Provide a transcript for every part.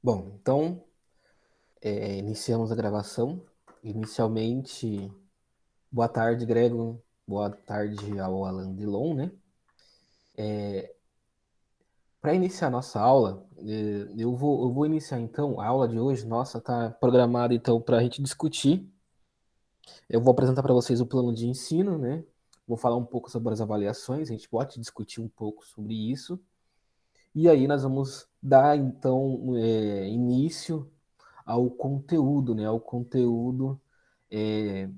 Bom, então, iniciamos a gravação. Inicialmente, boa tarde, Grego. Boa tarde ao Alan Delon, né? Para iniciar nossa aula, eu vou iniciar então a aula de hoje. Nossa, tá programada então para a gente discutir. Eu vou apresentar para vocês o plano de ensino, né? Vou falar um pouco sobre as avaliações, a gente pode discutir um pouco sobre isso. E aí nós vamos dar então início ao conteúdo, né? Ao conteúdo é,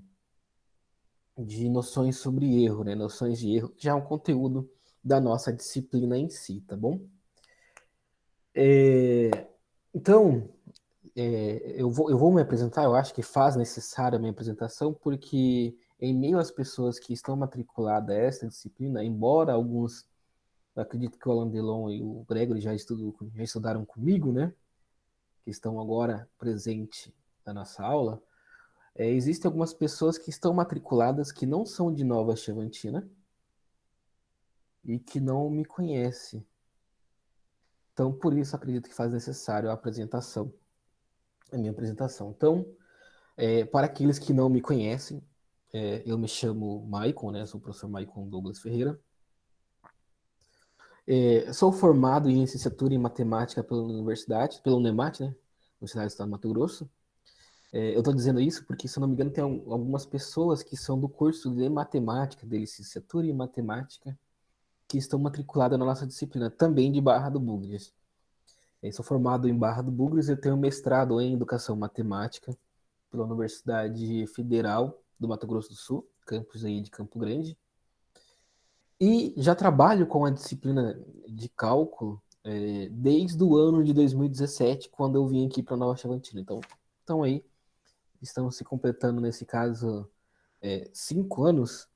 de noções sobre erro, né? Noções de erro, que já é um conteúdo da nossa disciplina em si, tá bom? É, então, eu vou me apresentar, eu acho que faz necessária a minha apresentação, porque em meio às pessoas que estão matriculadas a essa disciplina, embora alguns, eu acredito que o Alan Delon e o Gregory já estudaram comigo, né? Que estão agora presentes na nossa aula, existem algumas pessoas que estão matriculadas que não são de Nova Chavantina e que não me conhecem. Então, por isso, acredito que faz necessário a minha apresentação. Então, para aqueles que não me conhecem, eu me chamo Maicon, né? Sou o professor Maicon Douglas Ferreira. Sou formado em licenciatura em matemática pela universidade, pelo UNEMAT, né? Universidade do Estado do Mato Grosso. Eu estou dizendo isso porque, se eu não me engano, tem algumas pessoas que são do curso de matemática, de licenciatura em matemática, que estão matriculadas na nossa disciplina, também de Barra do Bugres. Eu sou formado em Barra do Bugres e tenho mestrado em Educação Matemática pela Universidade Federal do Mato Grosso do Sul, campus aí de Campo Grande. E já trabalho com a disciplina de cálculo desde o ano de 2017, quando eu vim aqui para Nova Chavantina. Então aí, estamos se completando, nesse caso, 5 anos.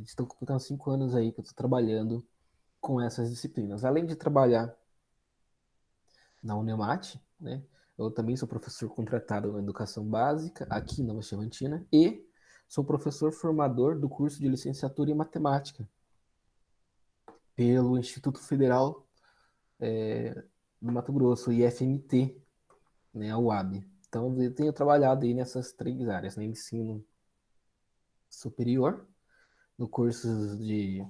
Estão completando 5 anos aí que eu estou trabalhando com essas disciplinas. Além de trabalhar na Unemat, né? Eu também sou professor contratado na educação básica aqui na Nova Chavantina e sou professor formador do curso de licenciatura em matemática pelo Instituto Federal do Mato Grosso, IFMT, né, a UAB. Então eu tenho trabalhado aí nessas três áreas, né, ensino superior, no curso de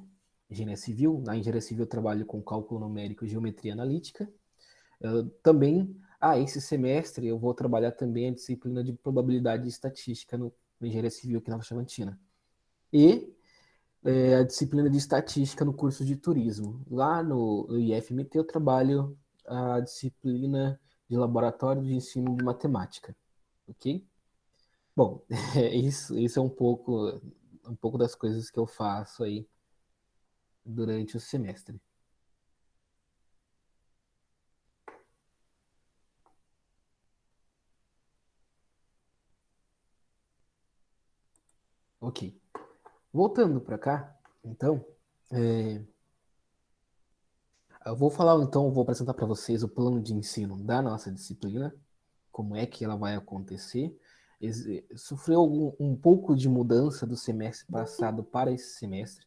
engenharia civil. Na engenharia civil eu trabalho com cálculo numérico e geometria analítica. Também, esse semestre eu vou trabalhar também a disciplina de probabilidade e estatística no Engenharia Civil aqui na Nova Chavantina. E a disciplina de estatística no curso de turismo. Lá no IFMT eu trabalho a disciplina de laboratório de ensino de matemática, ok? Bom, isso é um pouco das coisas que eu faço aí durante o semestre. Ok. Voltando para cá, então, é, eu vou apresentar para vocês o plano de ensino da nossa disciplina, como é que ela vai acontecer. Sofreu um pouco de mudança do semestre passado para esse semestre.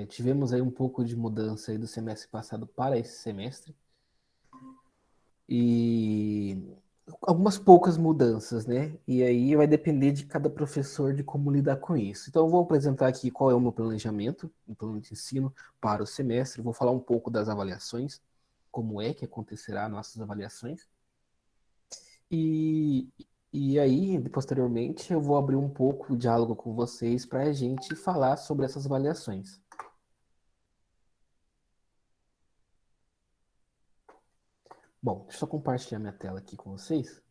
Tivemos aí um pouco de mudança aí do semestre passado para esse semestre. E algumas poucas mudanças, né? E aí vai depender de cada professor de como lidar com isso. Então, eu vou apresentar aqui qual é o meu planejamento, o plano de ensino para o semestre. Vou falar um pouco das avaliações, como é que acontecerá nossas avaliações. E, e aí, posteriormente, eu vou abrir um pouco o diálogo com vocês para a gente falar sobre essas avaliações. Bom, deixa eu só compartilhar minha tela aqui com vocês.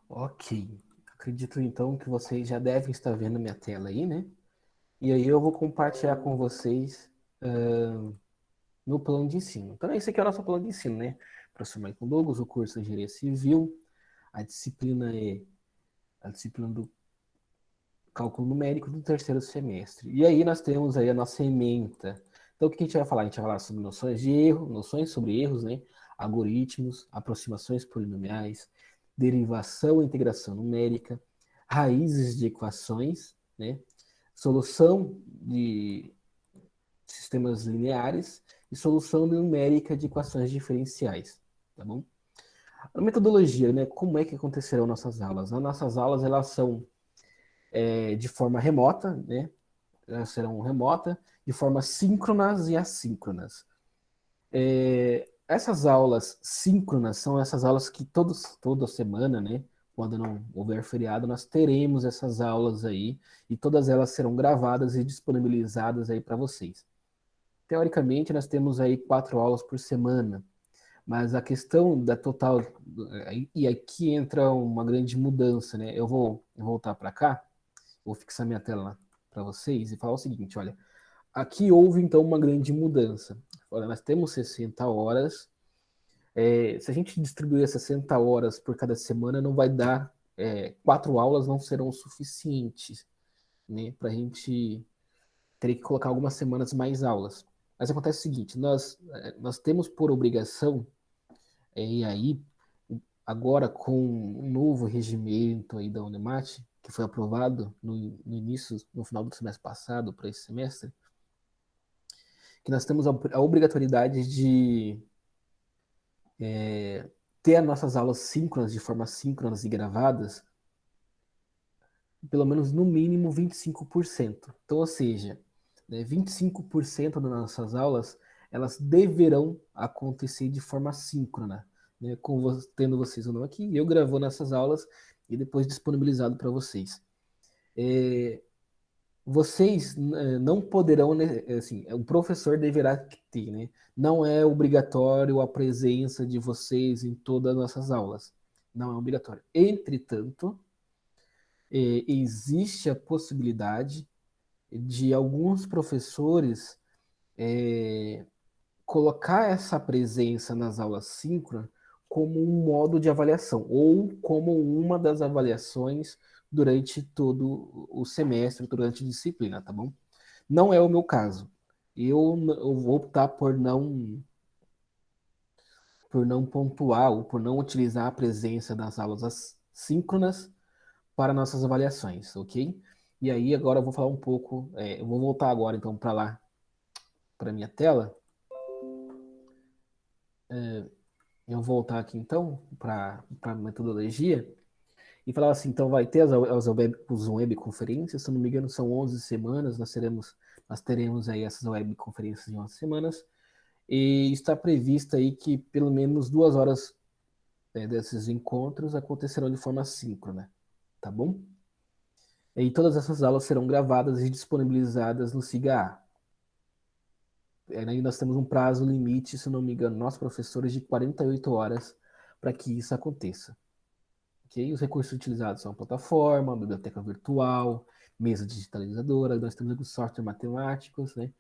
Ok. Acredito então que vocês já devem estar vendo minha tela aí, né? E aí eu vou compartilhar com vocês no plano de ensino. Então, esse aqui é o nosso plano de ensino, né? Professor Michael Douglas, o curso de Engenharia Civil, a disciplina é a disciplina do cálculo numérico do terceiro semestre. E aí nós temos aí a nossa ementa. Então, o que a gente vai falar? A gente vai falar sobre noções de erro, noções sobre erros, né? Algoritmos, aproximações polinomiais, derivação e integração numérica, raízes de equações, né? Solução de sistemas lineares e solução numérica de equações diferenciais, tá bom? A metodologia, né? Como é que acontecerão nossas aulas? As nossas aulas, elas são de forma remota, né? Elas serão remota, de forma síncronas e assíncronas. Essas aulas síncronas são essas aulas que toda semana, né? Quando não houver feriado, nós teremos essas aulas aí e todas elas serão gravadas e disponibilizadas aí para vocês. Teoricamente, nós temos aí 4 aulas por semana, mas a questão da total. E aqui entra uma grande mudança, né? Eu vou voltar para cá, vou fixar minha tela para vocês e falar o seguinte: olha, aqui houve então uma grande mudança. Olha, nós temos 60 horas. Se a gente distribuir essas 60 horas por cada semana, não vai dar. 4 aulas não serão suficientes, né? Para a gente teria que colocar algumas semanas mais aulas. Mas acontece o seguinte: nós temos por obrigação, e aí, agora com um novo regimento aí da Unemat, que foi aprovado no final do semestre passado para esse semestre, que nós temos a obrigatoriedade de ter as nossas aulas síncronas, de forma síncronas e gravadas, pelo menos no mínimo 25%. Então, ou seja, 25% das nossas aulas, elas deverão acontecer de forma síncrona, né, tendo vocês ou não aqui, eu gravando essas aulas e depois disponibilizado para vocês. Vocês não poderão, né, assim, o professor deverá ter, né? Não é obrigatório a presença de vocês em todas as nossas aulas. Não é obrigatório. Entretanto, existe a possibilidade de alguns professores colocar essa presença nas aulas síncronas como um modo de avaliação ou como uma das avaliações durante todo o semestre, durante a disciplina, tá bom? Não é o meu caso. Eu vou optar por não pontuar ou por não utilizar a presença das aulas síncronas para nossas avaliações, ok? E aí agora eu vou falar um pouco, eu vou voltar agora então para lá, para minha tela. Eu vou voltar aqui então para a metodologia e falar assim, então vai ter as webconferências, se eu não me engano são 11 semanas, nós teremos aí essas webconferências em 11 semanas, e está prevista aí que pelo menos 2 horas desses encontros acontecerão de forma síncrona, tá bom? E todas essas aulas serão gravadas e disponibilizadas no SIGA. Aí nós temos um prazo limite, se não me engano, nós professores, de 48 horas para que isso aconteça. Okay? Os recursos utilizados são a plataforma, a biblioteca virtual, mesa digitalizadora, nós temos alguns softwares matemáticos, né?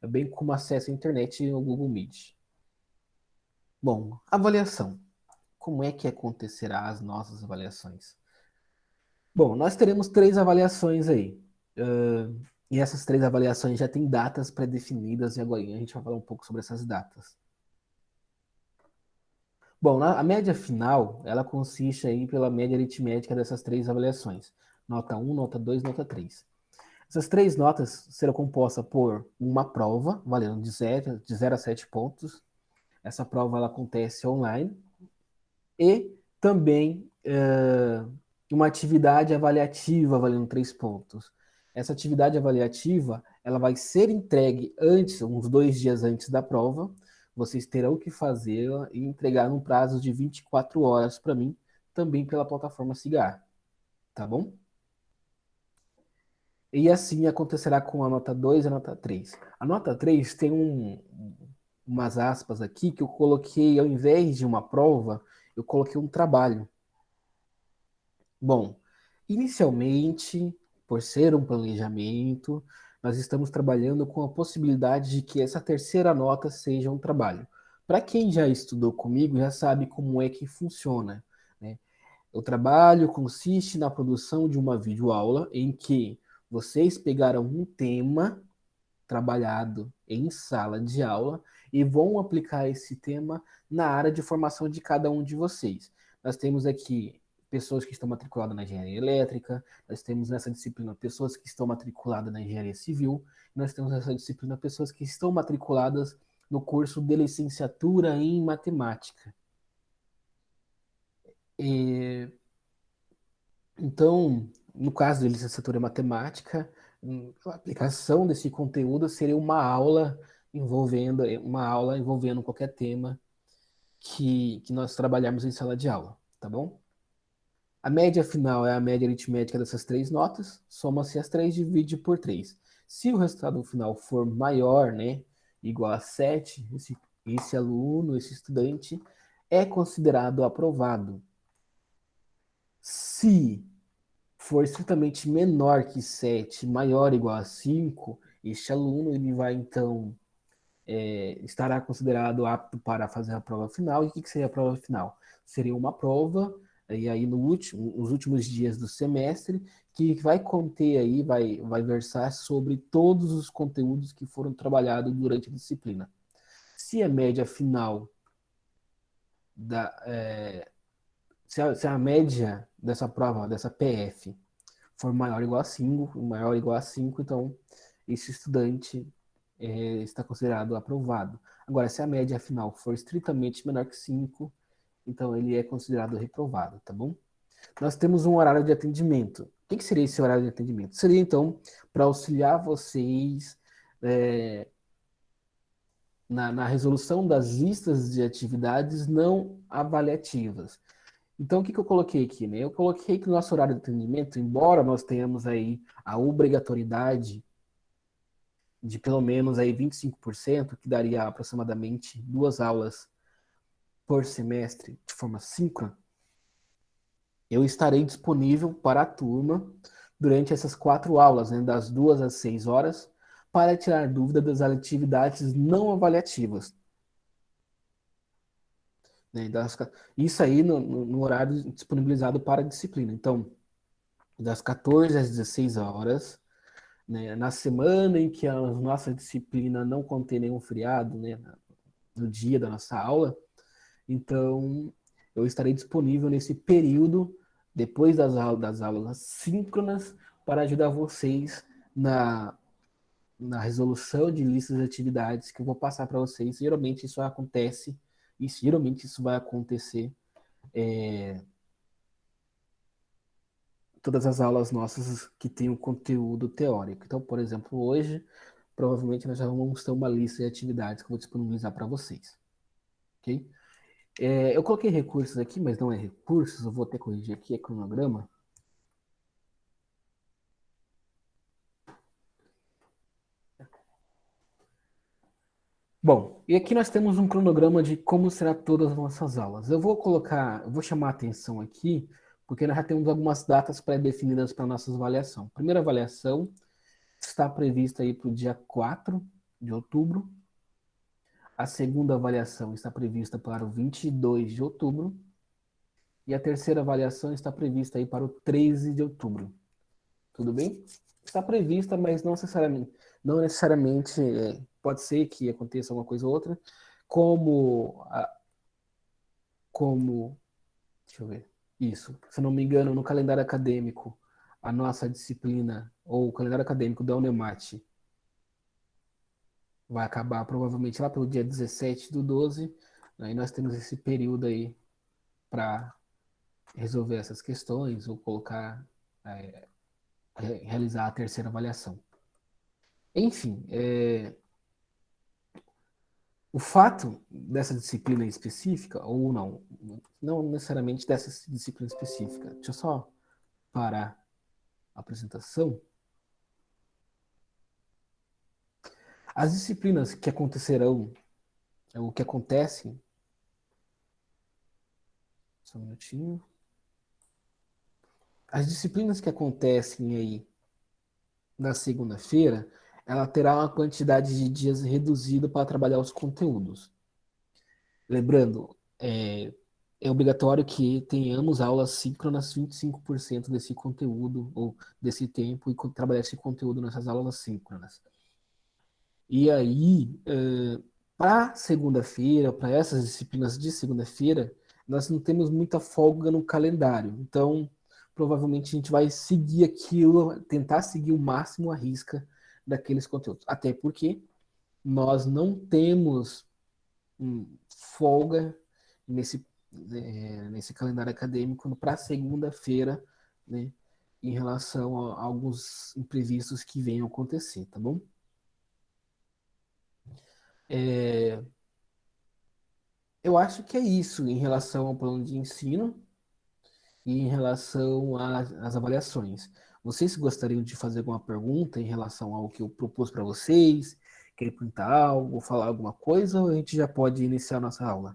Bem como acesso à internet e ao Google Meet. Bom, avaliação. Como é que acontecerá as nossas avaliações? Bom, nós teremos 3 avaliações aí. E essas 3 avaliações já têm datas pré-definidas e agora a gente vai falar um pouco sobre essas datas. Bom, a média final, ela consiste aí pela média aritmética dessas 3 avaliações. Nota 1, nota 2, nota 3. Essas 3 notas serão compostas por uma prova, valendo de zero a 7 pontos. Essa prova ela acontece online. E também uma atividade avaliativa valendo 3 pontos. Essa atividade avaliativa ela vai ser entregue antes, uns 2 dias antes da prova. Vocês terão que fazê-la e entregar num prazo de 24 horas para mim, também pela plataforma Cigar. Tá bom? E assim acontecerá com a nota 2 e a nota 3. A nota 3 tem umas aspas aqui que eu coloquei, ao invés de uma prova, eu coloquei um trabalho. Bom, inicialmente, por ser um planejamento, nós estamos trabalhando com a possibilidade de que essa terceira nota seja um trabalho. Para quem já estudou comigo, já sabe como é que funciona, né? O trabalho consiste na produção de uma videoaula em que vocês pegaram um tema trabalhado em sala de aula e vão aplicar esse tema na área de formação de cada um de vocês. Nós temos aqui pessoas que estão matriculadas na engenharia elétrica, nós temos nessa disciplina pessoas que estão matriculadas na engenharia civil, nós temos nessa disciplina pessoas que estão matriculadas no curso de licenciatura em matemática. E, então, no caso de licenciatura em matemática, a aplicação desse conteúdo seria uma aula envolvendo qualquer tema que nós trabalharmos em sala de aula, tá bom? A média final é a média aritmética dessas três notas, soma-se as três, divide por 3. Se o resultado final for maior, né, igual a 7, esse aluno, esse estudante, é considerado aprovado. Se for estritamente menor que 7, maior ou igual a 5, este aluno ele vai então estará considerado apto para fazer a prova final. E o que seria a prova final? Seria uma prova, e aí nos últimos dias do semestre, que vai conter aí, vai versar sobre todos os conteúdos que foram trabalhados durante a disciplina. Se a média final da, se a média dessa prova, dessa PF, for maior ou igual a 5, maior ou igual a 5, então esse estudante está considerado aprovado. Agora, se a média final for estritamente menor que 5, então ele é considerado reprovado, tá bom? Nós temos um horário de atendimento. O que seria esse horário de atendimento? Seria, então, para auxiliar vocês na resolução das listas de atividades não avaliativas. Então, o que eu coloquei aqui? Né? Eu coloquei que o nosso horário de atendimento, embora nós tenhamos aí a obrigatoriedade de pelo menos aí 25%, que daria aproximadamente 2 aulas por semestre de forma síncrona, eu estarei disponível para a turma durante essas 4 aulas, né, das 2 às 6 horas, para tirar dúvida das atividades não avaliativas. Né, isso aí no horário disponibilizado para a disciplina. Então, das 14 às 16 horas, né, na semana em que a nossa disciplina não contém nenhum feriado, né, no dia da nossa aula, então eu estarei disponível nesse período, depois das aulas síncronas, para ajudar vocês na resolução de listas de atividades que eu vou passar para vocês. Geralmente isso vai acontecer todas as aulas nossas que têm o conteúdo teórico. Então, por exemplo, hoje, provavelmente nós já vamos ter uma lista de atividades que eu vou disponibilizar para vocês. Ok? Eu coloquei recursos aqui, mas não é recursos, eu vou até corrigir aqui, é cronograma. Bom, e aqui nós temos um cronograma de como será todas as nossas aulas. Eu vou chamar a atenção aqui, porque nós já temos algumas datas pré-definidas para a nossa avaliação. A primeira avaliação está prevista aí para o dia 4 de outubro. A segunda avaliação está prevista para o 22 de outubro. E a terceira avaliação está prevista aí para o 13 de outubro. Tudo bem? Está prevista, mas não necessariamente pode ser que aconteça uma coisa ou outra, como, como, deixa eu ver, isso, se não me engano, no calendário acadêmico, a nossa disciplina, ou o calendário acadêmico da Unemat, vai acabar provavelmente lá pelo dia 17 do 12, aí nós temos esse período aí para resolver essas questões, ou colocar, realizar a terceira avaliação. Enfim, o fato dessa disciplina específica, ou não necessariamente dessa disciplina específica, deixa eu só parar a apresentação. As disciplinas que acontecerão, ou que acontecem, só um minutinho. As disciplinas que acontecem aí na segunda-feira, ela terá uma quantidade de dias reduzida para trabalhar os conteúdos. Lembrando, é obrigatório que tenhamos aulas síncronas 25% desse conteúdo ou desse tempo e trabalhar esse conteúdo nessas aulas síncronas. E aí, para segunda-feira, para essas disciplinas de segunda-feira, nós não temos muita folga no calendário. Então, provavelmente a gente vai seguir aquilo, tentar seguir o máximo à risca daqueles conteúdos. Até porque nós não temos folga nesse, nesse calendário acadêmico para segunda-feira, né, em relação a alguns imprevistos que venham acontecer, tá bom? É, eu acho que é isso em relação ao plano de ensino e em relação às avaliações. Vocês gostariam de fazer alguma pergunta em relação ao que eu propus para vocês? Querem perguntar algo, falar alguma coisa, ou a gente já pode iniciar a nossa aula?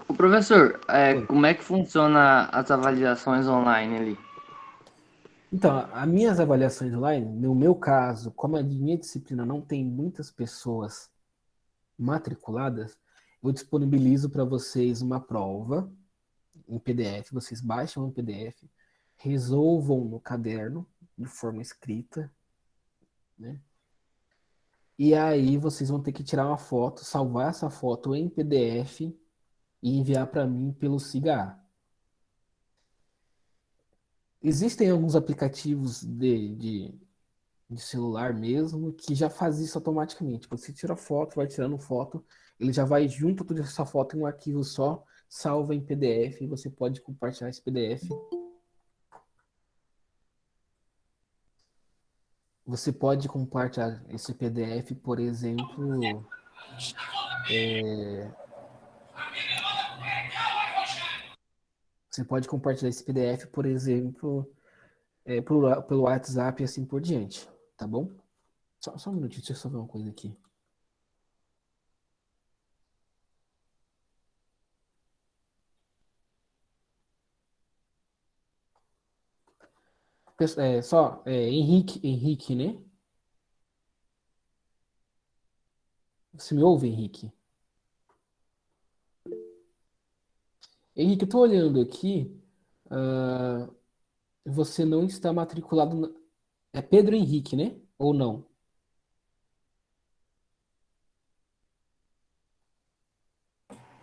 O professor, Oi. como é que funciona as avaliações online ali? Então, as minhas avaliações online, no meu caso, como a minha disciplina não tem muitas pessoas matriculadas, eu disponibilizo para vocês uma prova em PDF, vocês baixam o PDF, resolvam no caderno de forma escrita, né? E aí vocês vão ter que tirar uma foto, salvar essa foto em PDF e enviar para mim pelo SIGA. Existem alguns aplicativos de celular mesmo, que já faz isso automaticamente. Você tira foto, vai tirando foto, ele já vai junto toda essa foto em um arquivo só, salva em PDF, e você pode compartilhar esse PDF. Você pode compartilhar esse PDF, por exemplo, você pode compartilhar esse PDF, por exemplo, pelo WhatsApp e assim por diante, tá bom? Só um minutinho, deixa eu só ver uma coisa aqui. Henrique, né? Você me ouve, Henrique? Henrique, eu tô olhando aqui, ah, você não está matriculado. É Pedro Henrique, né? Ou não?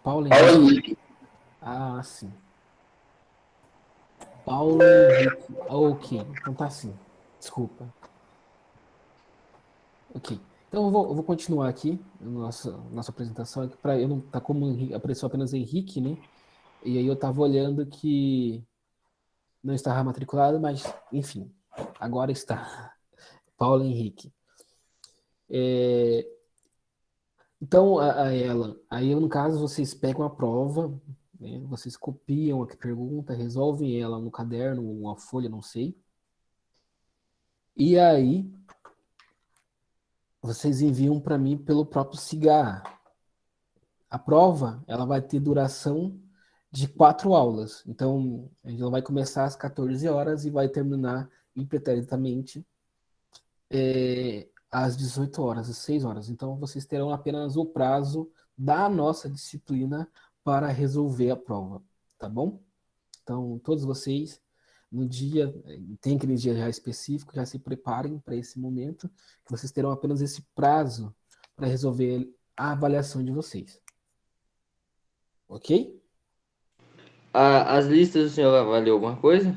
Paulo Fala Henrique. aí. Ah, sim. Paulo Henrique. Ah, ok, então tá sim. Desculpa. Ok. Então eu vou continuar aqui a nossa apresentação aqui para eu não tá como apareceu apenas Henrique, né? E aí eu tava olhando que não estava matriculado, mas enfim, agora está. Paulo Henrique. É, então, a ela, aí no caso vocês pegam a prova, né, vocês copiam a pergunta, resolvem ela no caderno, uma folha, não sei, e aí vocês enviam para mim pelo próprio Cigar. A prova, ela vai ter duração de 4 aulas, então ela vai começar às 14 horas e vai terminar impreteritamente às 18 horas, às 6 horas. Então, vocês terão apenas o prazo da nossa disciplina para resolver a prova, tá bom? Então, todos vocês, no dia, tem aquele dia já específico, já se preparem para esse momento, que vocês terão apenas esse prazo para resolver a avaliação de vocês, ok? As listas o senhor avaliou alguma coisa?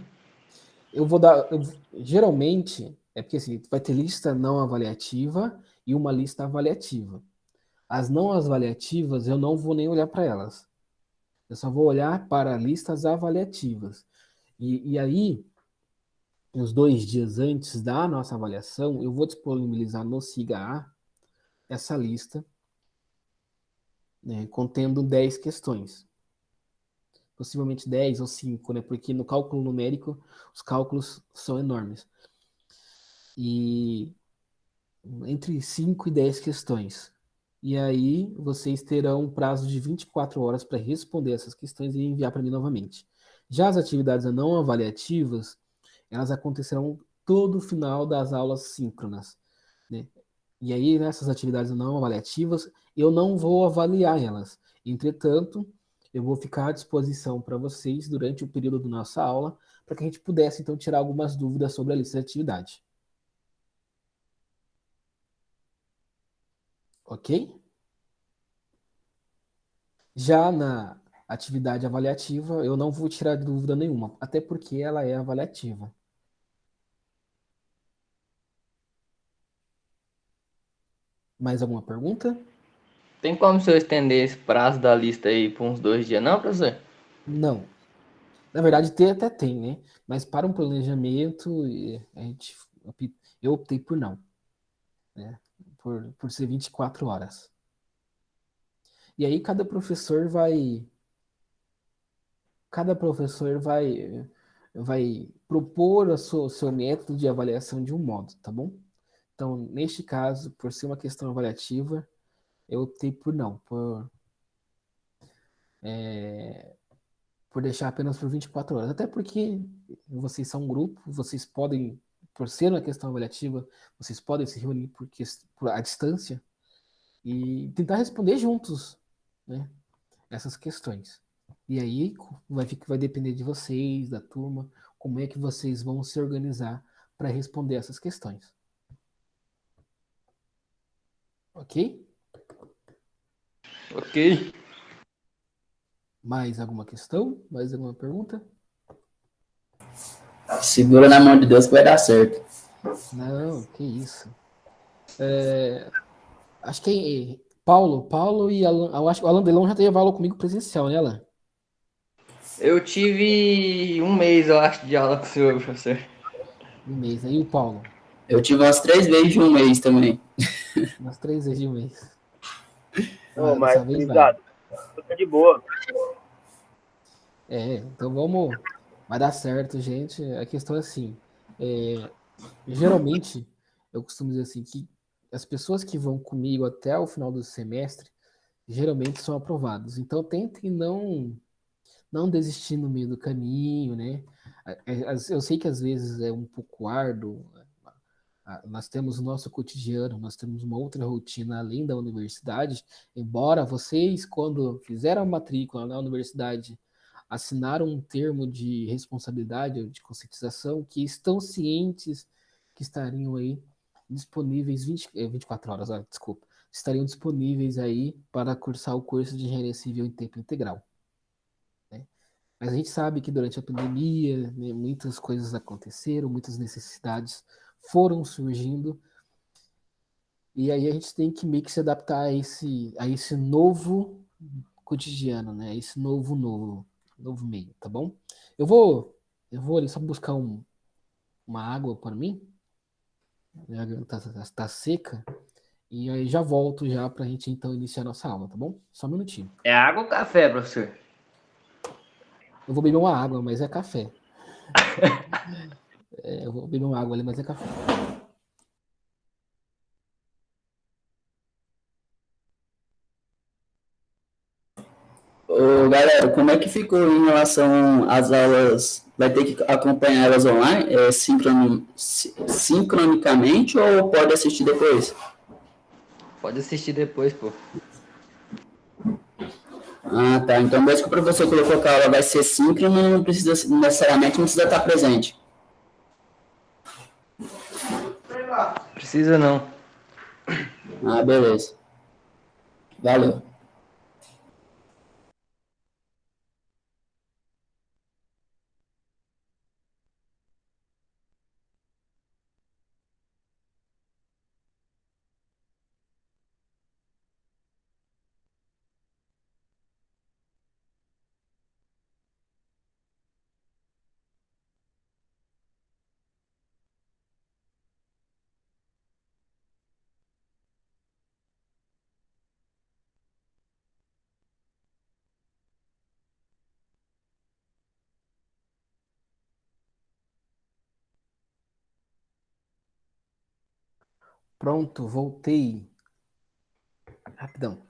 Eu vou dar, geralmente, é porque assim, vai ter lista não avaliativa e uma lista avaliativa. As não avaliativas, eu não vou nem olhar para elas. Eu só vou olhar para listas avaliativas. E aí, uns 2 dias antes da nossa avaliação, eu vou disponibilizar no SIGA essa lista, né, contendo 10 questões. Possivelmente 10 ou 5, né? Porque no cálculo numérico, os cálculos são enormes. E entre 5 e 10 questões. E aí vocês terão um prazo de 24 horas para responder essas questões e enviar para mim novamente. Já as atividades não avaliativas, elas acontecerão todo o final das aulas síncronas. né? E aí, nessas atividades não avaliativas, eu não vou avaliar elas. Entretanto, eu vou ficar à disposição para vocês durante o período da nossa aula, para que a gente pudesse, então, tirar algumas dúvidas sobre a lista de atividade. Ok? Já na atividade avaliativa, eu não vou tirar dúvida nenhuma, até porque ela é avaliativa. Mais alguma pergunta? Tem como o senhor estender esse prazo da lista aí por uns 2 dias, não, professor? Não. Na verdade, ter até tem, né? Mas para um planejamento, eu optei por não, né? Por ser 24 horas. E aí cada professor vai propor o seu método de avaliação de um modo, tá bom? Então, neste caso, por ser uma questão avaliativa, eu optei por não, por deixar apenas por 24 horas. Até porque vocês são um grupo, vocês podem, por ser uma questão avaliativa, vocês podem se reunir por à distância e tentar responder juntos, né, essas questões. E aí vai depender de vocês, da turma, como é que vocês vão se organizar para responder essas questões. Ok? Ok. Mais alguma questão? Mais alguma pergunta? Segura na mão de Deus que vai dar certo. Não, que isso. Acho que Paulo e Alan, eu acho que o Alan Delon já teve aula comigo presencial, né, Alan? Eu tive um mês, eu acho, de aula com o senhor, professor. Um mês, aí o Paulo, Eu tive umas 3 vezes de um mês também. umas 3 vezes de um mês. Ô, Mas mas, dessa vez vai. gurizada, fica de boa. Então vai dar certo, gente. A questão é assim, é, geralmente, eu costumo dizer assim, que as pessoas que vão comigo até o final do semestre, geralmente são aprovados. Então tentem não desistir no meio do caminho, né? Eu sei que às vezes é um pouco árduo. Nós temos o nosso cotidiano, nós temos uma outra rotina além da universidade, embora vocês, quando fizeram a matrícula na universidade, assinaram um termo de responsabilidade, de conscientização, que estão cientes que estariam aí disponíveis 24 horas, desculpa, estariam disponíveis aí para cursar o curso de engenharia civil em tempo integral, né? Mas a gente sabe que durante a pandemia, né, muitas coisas aconteceram, muitas necessidades foram surgindo, e aí a gente tem que meio que se adaptar a esse novo cotidiano, né? Esse novo meio, tá bom? Eu vou ali só buscar uma água para mim, minha garganta tá seca, e aí já volto já pra gente então iniciar nossa aula, tá bom? Só um minutinho. É água ou café, professor? Eu vou beber uma água, mas é café. Eu vou beber uma água ali, mas é café. Ô, galera, como é que ficou em relação às aulas? Vai ter que acompanhar elas online, sincronicamente ou pode assistir depois? Pode assistir depois, pô. Ah, tá. Então, desde que o professor colocou que a aula vai ser síncrona, não precisa necessariamente não precisa estar presente. Precisa não. Ah, beleza. Valeu. Pronto, voltei. Rapidão.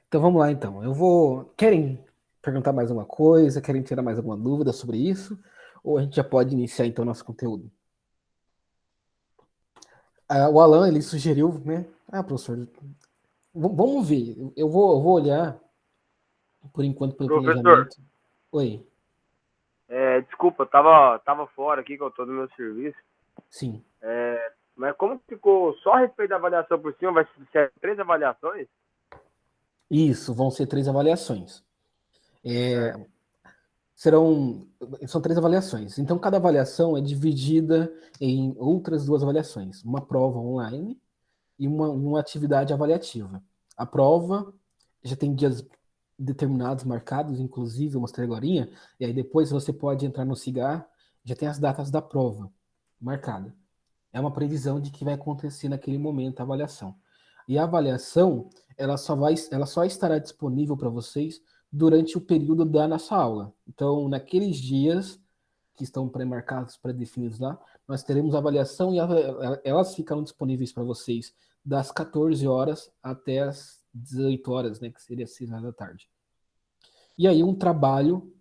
Então vamos lá então. Querem perguntar mais uma coisa? Querem tirar mais alguma dúvida sobre isso? Ou a gente já pode iniciar então nosso conteúdo? O Alan, ele sugeriu, né? Professor, vamos ver. Eu vou olhar, por enquanto, pelo Professor, planejamento. Oi, desculpa, tava fora aqui que eu tô no meu serviço. sim. Mas como ficou só a respeito da avaliação por cima, vai ser 3 avaliações? Isso, vão ser 3 avaliações. É, Certo. são 3 avaliações. Então, cada avaliação é dividida em outras 2 avaliações. Uma prova online e uma atividade avaliativa. A prova já tem dias determinados, marcados, inclusive, eu mostrei agora, e aí depois você pode entrar no Cigar, já tem as datas da prova marcada. É uma previsão de que vai acontecer naquele momento a avaliação. E a avaliação, ela só estará disponível para vocês durante o período da nossa aula. Então, naqueles dias que estão pré-marcados, pré-definidos lá, nós teremos avaliação e elas ficarão disponíveis para vocês das 14 horas até as 18 horas, né, que seria 6 horas da tarde. E aí um trabalho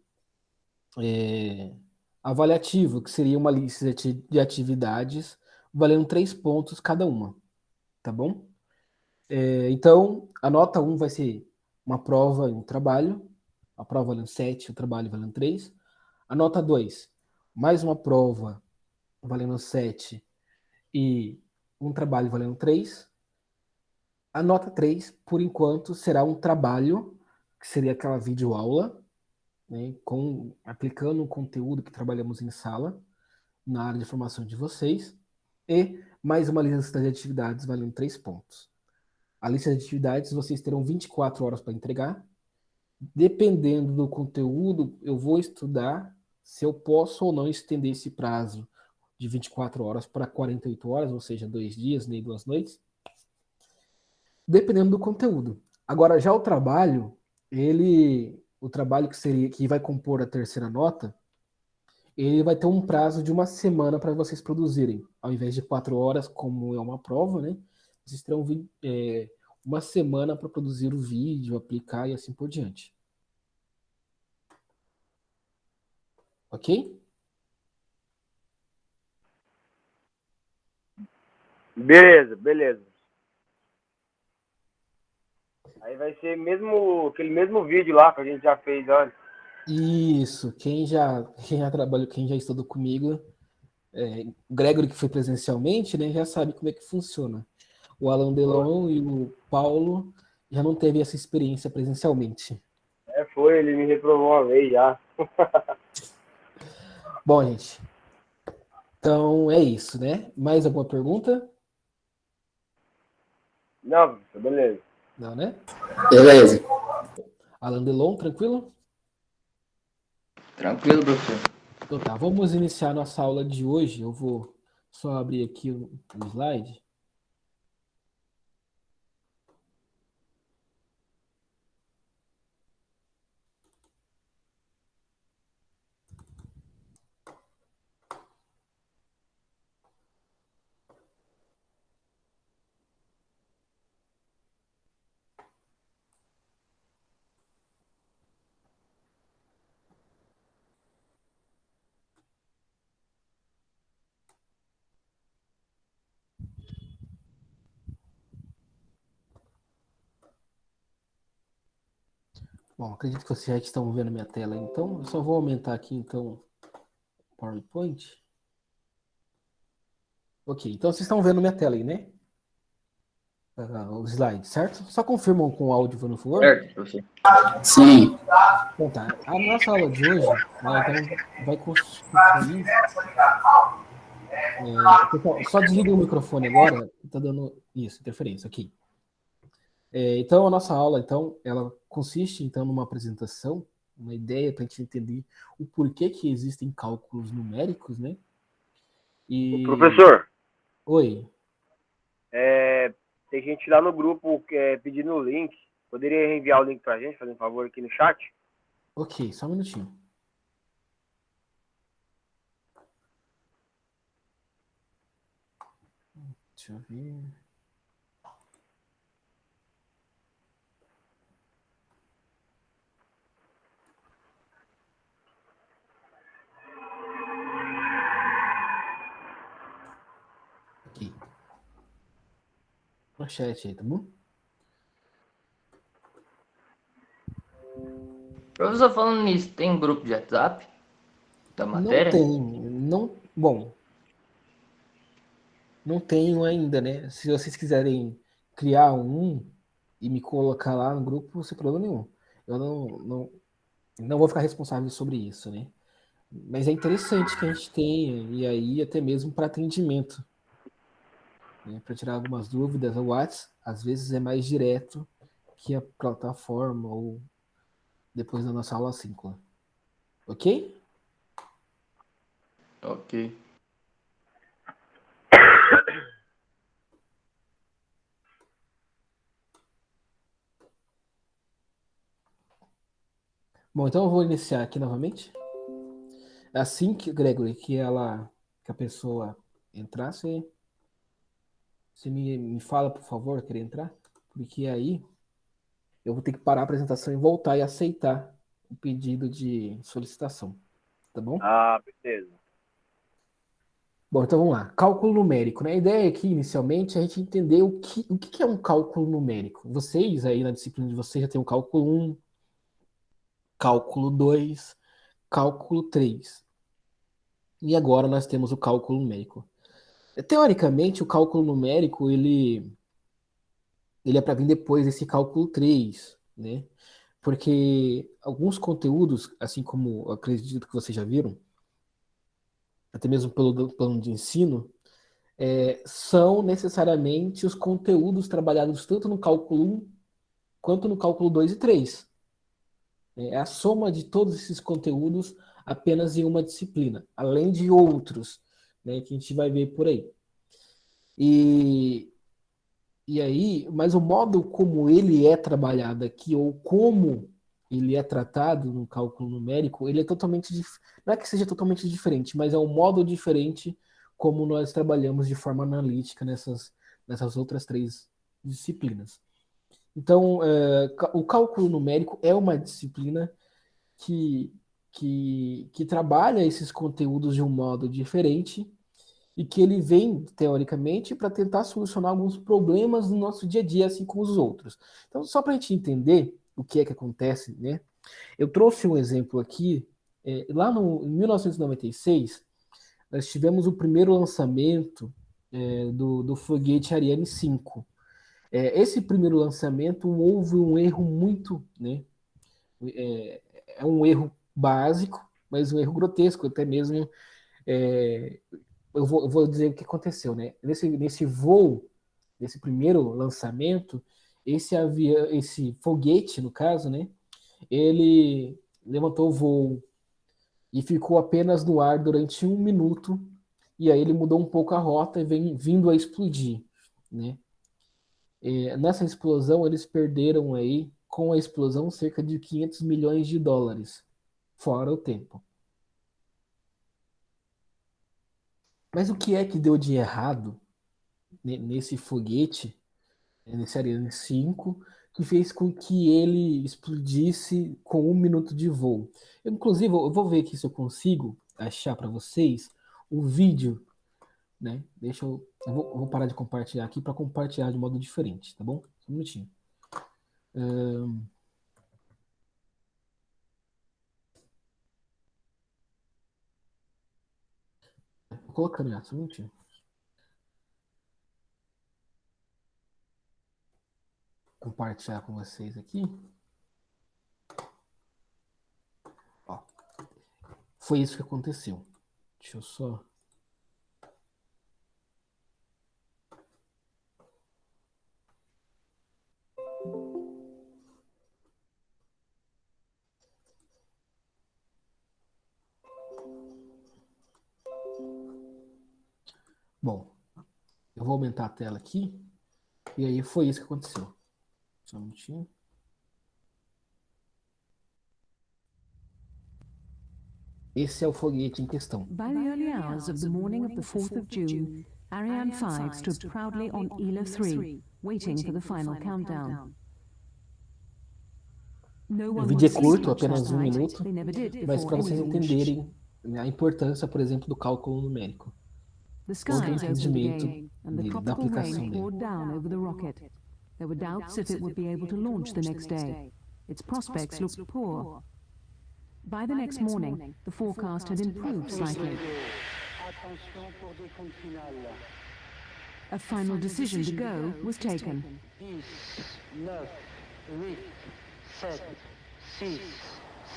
avaliativo, que seria uma lista de atividades valendo 3 pontos cada uma, tá bom? Então, a nota 1 vai ser uma prova e um trabalho, a prova valendo 7, o trabalho valendo 3. A nota 2, mais uma prova valendo 7 e um trabalho valendo 3. A nota 3, por enquanto, será um trabalho, que seria aquela videoaula, né, aplicando o conteúdo que trabalhamos em sala, na área de formação de vocês, e mais uma lista de atividades valendo 3 pontos. A lista de atividades vocês terão 24 horas para entregar. Dependendo do conteúdo, eu vou estudar se eu posso ou não estender esse prazo de 24 horas para 48 horas, ou seja, 2 dias, nem 2 noites, dependendo do conteúdo. Agora, já o trabalho que vai compor a terceira nota, ele vai ter um prazo de uma semana para vocês produzirem. Ao invés de 4 horas, como é uma prova, né? Vocês terão uma semana para produzir o vídeo, aplicar e assim por diante. Ok? Beleza. Aí vai ser aquele mesmo vídeo lá que a gente já fez antes. Isso. Quem já trabalhou, quem já estudou comigo, o Gregory que foi presencialmente, né, já sabe como é que funciona. O Alan Delon e o Paulo já não teve essa experiência presencialmente. Ele me reprovou uma vez já. Bom, gente, então é isso, né? Mais alguma pergunta? Não, beleza. Não, né? Beleza. Alan Delon, tranquilo? Tranquilo, professor. Então tá, vamos iniciar nossa aula de hoje. Eu vou só abrir aqui o slide. Bom, acredito que vocês já estão vendo minha tela, então eu só vou aumentar aqui então o PowerPoint. Ok, então vocês estão vendo minha tela aí, né? O slide, certo? Só confirmam com o áudio, por favor. Certo, professor. Sim. Então tá, a nossa aula de hoje, ela então vai constituir. Pessoal, só desliga o microfone agora, tá dando isso, interferência, ok. Então a nossa aula, então, ela consiste então numa apresentação, uma ideia para a gente entender o porquê que existem cálculos numéricos, né? O E, professor, oi, tem gente lá no grupo pedindo o link. Poderia enviar o link pra gente, fazer um favor aqui no chat? ok, só um minutinho. Deixa eu ver. Ok. no chat aí, tá bom? Professor, falando nisso, tem um grupo de WhatsApp da Não matéria? tem, bom, não tenho ainda, né? Se vocês quiserem criar um e me colocar lá no grupo, sem problema nenhum. Eu não vou ficar responsável sobre isso, né? Mas é interessante que a gente tenha, e aí até mesmo para atendimento, né? Para tirar algumas dúvidas, o WhatsApp às vezes é mais direto que a plataforma ou depois da nossa aula síncrona. Ok? Ok. Bom, então eu vou iniciar aqui novamente. Assim que, Gregory, que a pessoa entrar, você me fala, por favor, querer entrar? Porque aí eu vou ter que parar a apresentação e voltar e aceitar o pedido de solicitação, tá bom? Ah, beleza. Bom, então vamos lá. Cálculo numérico, né? A ideia aqui, inicialmente, é a gente entender o que é um cálculo numérico. Vocês aí na disciplina de vocês já tem o cálculo 1, cálculo 2, cálculo 3. E agora nós temos o cálculo numérico. Teoricamente, o cálculo numérico, ele é para vir depois desse cálculo 3, né? Porque alguns conteúdos, assim como eu acredito que vocês já viram, até mesmo pelo plano de ensino, são necessariamente os conteúdos trabalhados tanto no cálculo 1 quanto no cálculo 2 e 3. É a soma de todos esses conteúdos apenas em uma disciplina, além de outros, né, que a gente vai ver por aí. E, e aí, mas o modo como ele é trabalhado aqui, ou como ele é tratado no cálculo numérico, ele é totalmente não é que seja totalmente diferente, mas é um modo diferente como nós trabalhamos de forma analítica nessas outras três disciplinas. Então, o cálculo numérico é uma disciplina que, que trabalha esses conteúdos de um modo diferente e que ele vem, teoricamente, para tentar solucionar alguns problemas no nosso dia a dia, assim como os outros. Então, só para a gente entender o que é que acontece, né? Eu trouxe um exemplo aqui. Lá em 1996, nós tivemos o primeiro lançamento do foguete Ariane 5. Esse primeiro lançamento houve um erro muito, né? É um erro básico, mas um erro grotesco, até mesmo. é, eu vou dizer o que aconteceu, né? Nesse voo, nesse primeiro lançamento, esse foguete, no caso, né? Ele levantou o voo e ficou apenas no ar durante 1 minuto, e aí ele mudou um pouco a rota e vem vindo a explodir, né? Nessa explosão, eles perderam aí, com a explosão, cerca de 500 milhões de dólares, fora o tempo. Mas o que é que deu de errado nesse foguete, nesse Ariane 5, que fez com que ele explodisse com 1 minuto de voo? Inclusive, eu vou ver aqui se eu consigo achar para vocês o vídeo, né? Eu vou parar de compartilhar aqui para compartilhar de modo diferente, tá bom? Só um minutinho. Vou colocando já, só um minutinho. Compartilhar com vocês aqui. Ó, foi isso que aconteceu. Deixa eu só. Bom, eu vou aumentar a tela aqui. E aí foi isso que aconteceu. Só um minutinho. Esse é o foguete em questão. By the early hours of the morning of the 4th of June, Ariane 5 stood proudly on Ela 3, waiting for the final countdown. O vídeo é curto, apenas 1 minuto, mas para vocês entenderem a importância, por exemplo, do cálculo numérico. The skies opened again, and the da tropical aplicação rain dele. poured down over the rocket. There were doubts if it would be able to launch the next day. Its prospects looked poor. By the next morning, the forecast had improved slightly. Attention pour décompte final. A final decision to go was taken. 10, 9, 8, 7, 6,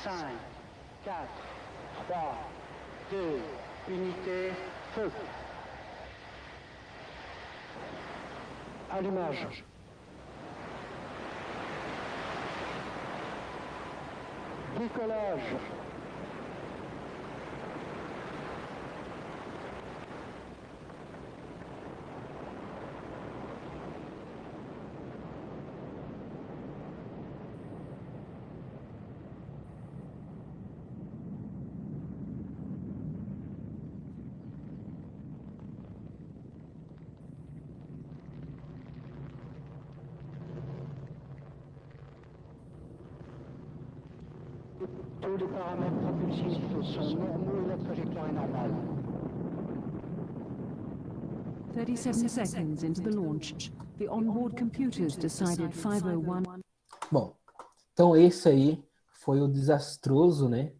5, 4, 3, 2, unité, feu. Allumage. Décollage. Tous les paramètres propulsifs sont normaux et la trajectoire est normale. 37 seconds into the launch, the onboard computers decided 501. Bom, então esse aí foi o desastroso, né?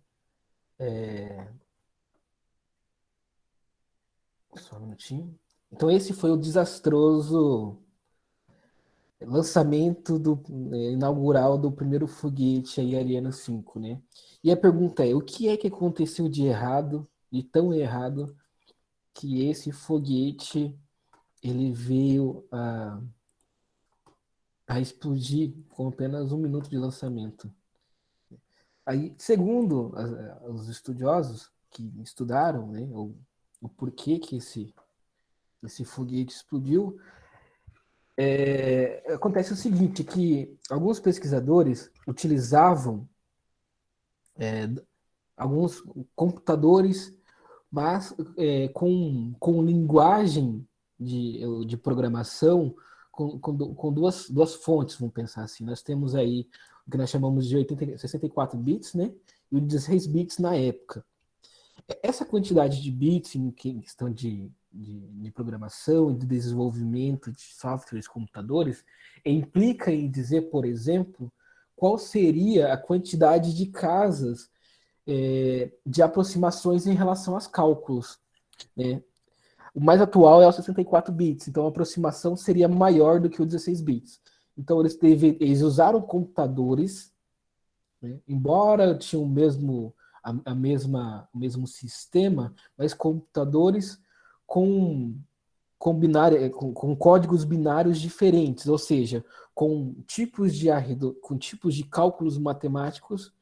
Só um minutinho. Então esse foi o desastroso lançamento inaugural do primeiro foguete aí, Ariane 5, né? E a pergunta é, o que é que aconteceu de errado, de tão errado, que esse foguete ele veio a explodir com apenas 1 minuto de lançamento? Aí, segundo os estudiosos que estudaram, né, o porquê que esse foguete explodiu, acontece o seguinte, que alguns pesquisadores utilizavam alguns computadores, mas com linguagem de programação, com duas fontes, vamos pensar assim. Nós temos aí o que nós chamamos de 64 bits, né? E o 16 bits na época. Essa quantidade de bits em questão de programação e de desenvolvimento de softwares, computadores, implica em dizer, por exemplo, qual seria a quantidade de casas de aproximações em relação aos cálculos, né? O mais atual é o 64 bits, então a aproximação seria maior do que o 16 bits. Então eles usaram computadores, né? Embora tinham o mesmo sistema, mas computadores com códigos binários diferentes, ou seja, com tipos de cálculos matemáticos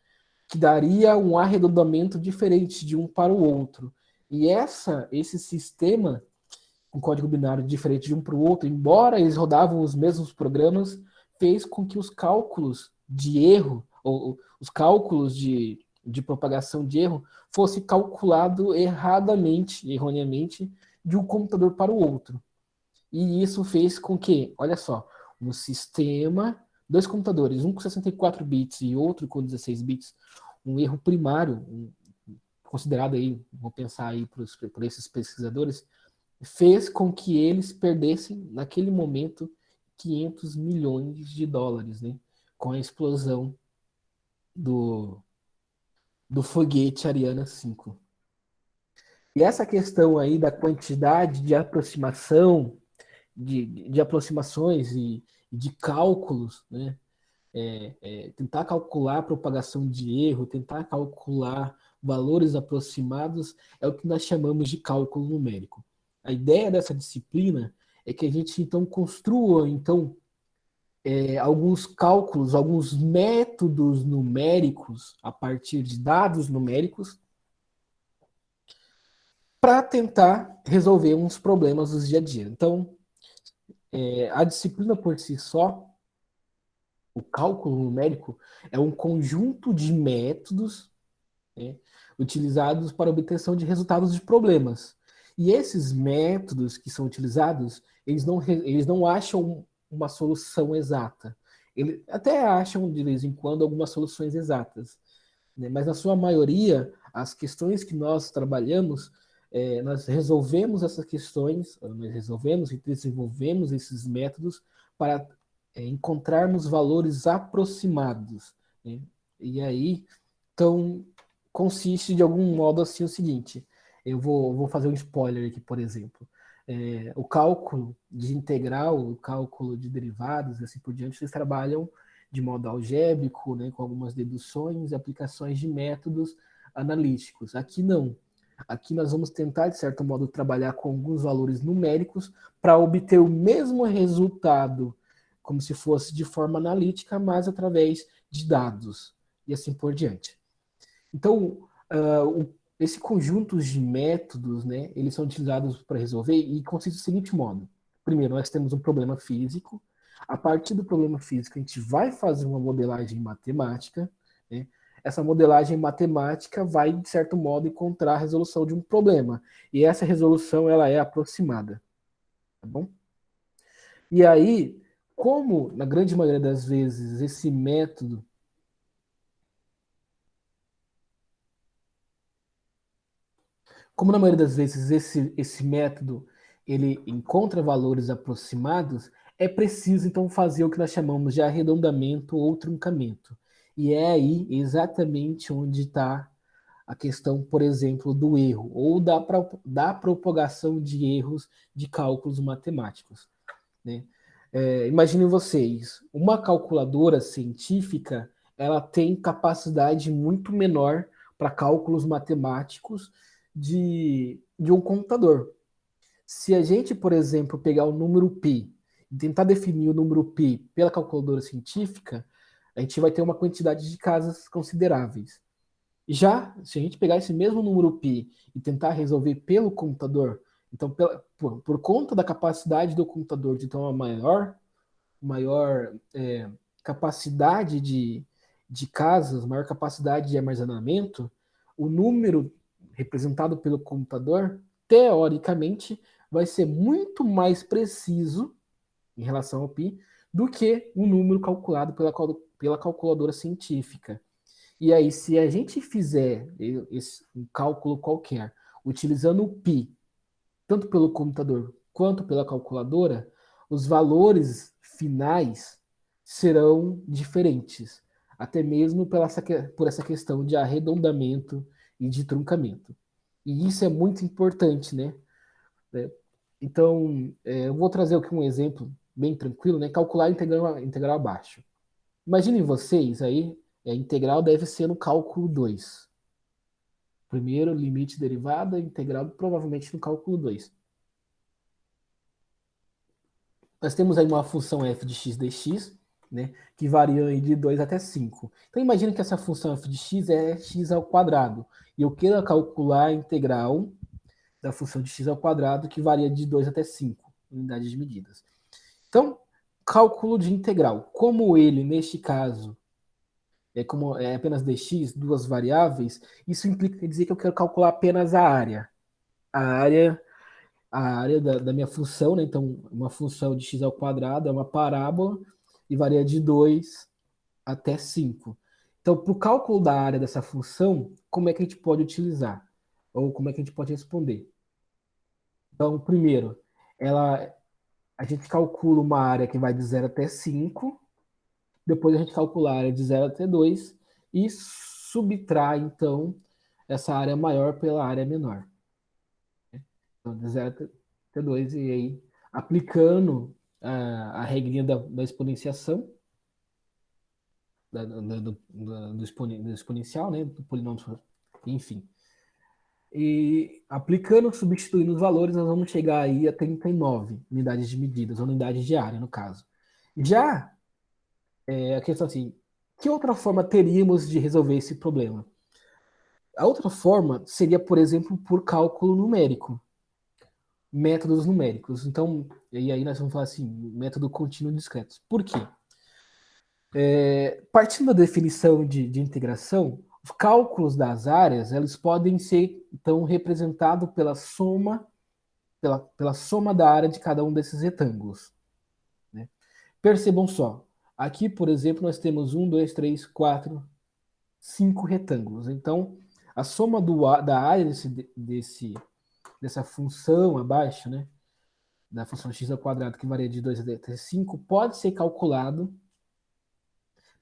que daria um arredondamento diferente de um para o outro. E esse sistema com código binário diferente de um para o outro, embora eles rodavam os mesmos programas, fez com que os cálculos de erro, ou os cálculos de propagação de erro, fosse calculado erroneamente, de um computador para o outro. E isso fez com que, olha só, um sistema, dois computadores, um com 64 bits e outro com 16 bits, um erro primário, considerado aí, vou pensar aí por esses pesquisadores, fez com que eles perdessem, naquele momento, 500 milhões de dólares, né, com a explosão do foguete Ariane 5. E essa questão aí da quantidade de aproximação, de aproximações e de cálculos, né? Tentar calcular a propagação de erro, tentar calcular valores aproximados, é o que nós chamamos de cálculo numérico. A ideia dessa disciplina é que a gente então construa alguns cálculos, alguns métodos numéricos a partir de dados numéricos para tentar resolver uns problemas do dia a dia. Então, a disciplina por si só, o cálculo numérico, é um conjunto de métodos, né, utilizados para obtenção de resultados de problemas. E esses métodos que são utilizados, eles não acham uma solução exata. Eles até acham, de vez em quando, algumas soluções exatas, né? Mas, na sua maioria, as questões que nós trabalhamos nós resolvemos essas questões, nós resolvemos e desenvolvemos esses métodos para encontrarmos valores aproximados, né? E aí, então, consiste de algum modo assim o seguinte, eu vou fazer um spoiler aqui, por exemplo. O cálculo de integral, o cálculo de derivadas e assim por diante, vocês trabalham de modo algébrico, né, com algumas deduções e aplicações de métodos analíticos. Aqui não. Aqui nós vamos tentar, de certo modo, trabalhar com alguns valores numéricos para obter o mesmo resultado, como se fosse de forma analítica, mas através de dados, e assim por diante. Então, esse conjunto de métodos, né, eles são utilizados para resolver e consiste do seguinte modo. Primeiro, nós temos um problema físico. A partir do problema físico, a gente vai fazer uma modelagem matemática, né? Essa modelagem matemática vai, de certo modo, encontrar a resolução de um problema. E essa resolução, ela é aproximada. Tá bom? E aí, como, na grande maioria das vezes, esse método Como na maioria das vezes esse método ele encontra valores aproximados, é preciso então fazer o que nós chamamos de arredondamento ou truncamento. E é aí exatamente onde está a questão, por exemplo, do erro ou da propagação de erros de cálculos matemáticos, né? Imaginem vocês, uma calculadora científica ela tem capacidade muito menor para cálculos matemáticos de um computador. Se a gente, por exemplo, pegar o número π e tentar definir o número π pela calculadora científica, a gente vai ter uma quantidade de casas consideráveis. Já, se a gente pegar esse mesmo número π e tentar resolver pelo computador, então, por conta da capacidade do computador de ter uma maior capacidade de casas, maior capacidade de armazenamento, o número representado pelo computador, teoricamente, vai ser muito mais preciso em relação ao π do que o número calculado pela calculadora científica. E aí, se a gente fizer um cálculo qualquer, utilizando o π, tanto pelo computador quanto pela calculadora, os valores finais serão diferentes, até mesmo por essa questão de arredondamento e de truncamento. E isso é muito importante, né? Então, eu vou trazer aqui um exemplo bem tranquilo, né? Calcular integral abaixo. Imaginem vocês aí, a integral deve ser no cálculo 2. Primeiro, limite derivada, integral provavelmente no cálculo 2. Nós temos aí uma função f de x dx, né, que varia aí de 2 até 5. Então, imagine que essa função f de x é x ao quadrado. E eu quero calcular a integral da função de x ao quadrado, que varia de 2 até 5 unidades de medidas. Então, cálculo de integral. Como ele, neste caso, como é apenas dx, duas variáveis, isso implica dizer que eu quero calcular apenas a área. A área da minha função, né? Então, uma função de x ao quadrado é uma parábola e varia de 2 até 5. Então, para o cálculo da área dessa função, como é que a gente pode utilizar? Ou como é que a gente pode responder? Então, primeiro, a gente calcula uma área que vai de 0 até 5, depois a gente calcula a área de 0 até 2 e subtrai, então, essa área maior pela área menor. Então, de 0 até 2, e aí, aplicando a regrinha da exponenciação, do exponencial, né, do polinômio, enfim. E aplicando, substituindo os valores, nós vamos chegar aí a 39 unidades de medidas, unidades de área, no caso. Já a questão assim, que outra forma teríamos de resolver esse problema? A outra forma seria, por exemplo, por cálculo numérico. Métodos numéricos. Então, e aí nós vamos falar assim, método contínuo discreto. Por quê? Partindo da definição de integração, os cálculos das áreas, eles podem ser, então, representados pela soma da área de cada um desses retângulos, né? Percebam só, aqui, por exemplo, nós temos 1, 2, 3, 4, 5 retângulos. Então, a soma da área dessa função abaixo, né, da função x ao quadrado, que varia de 2 até 5, pode ser calculado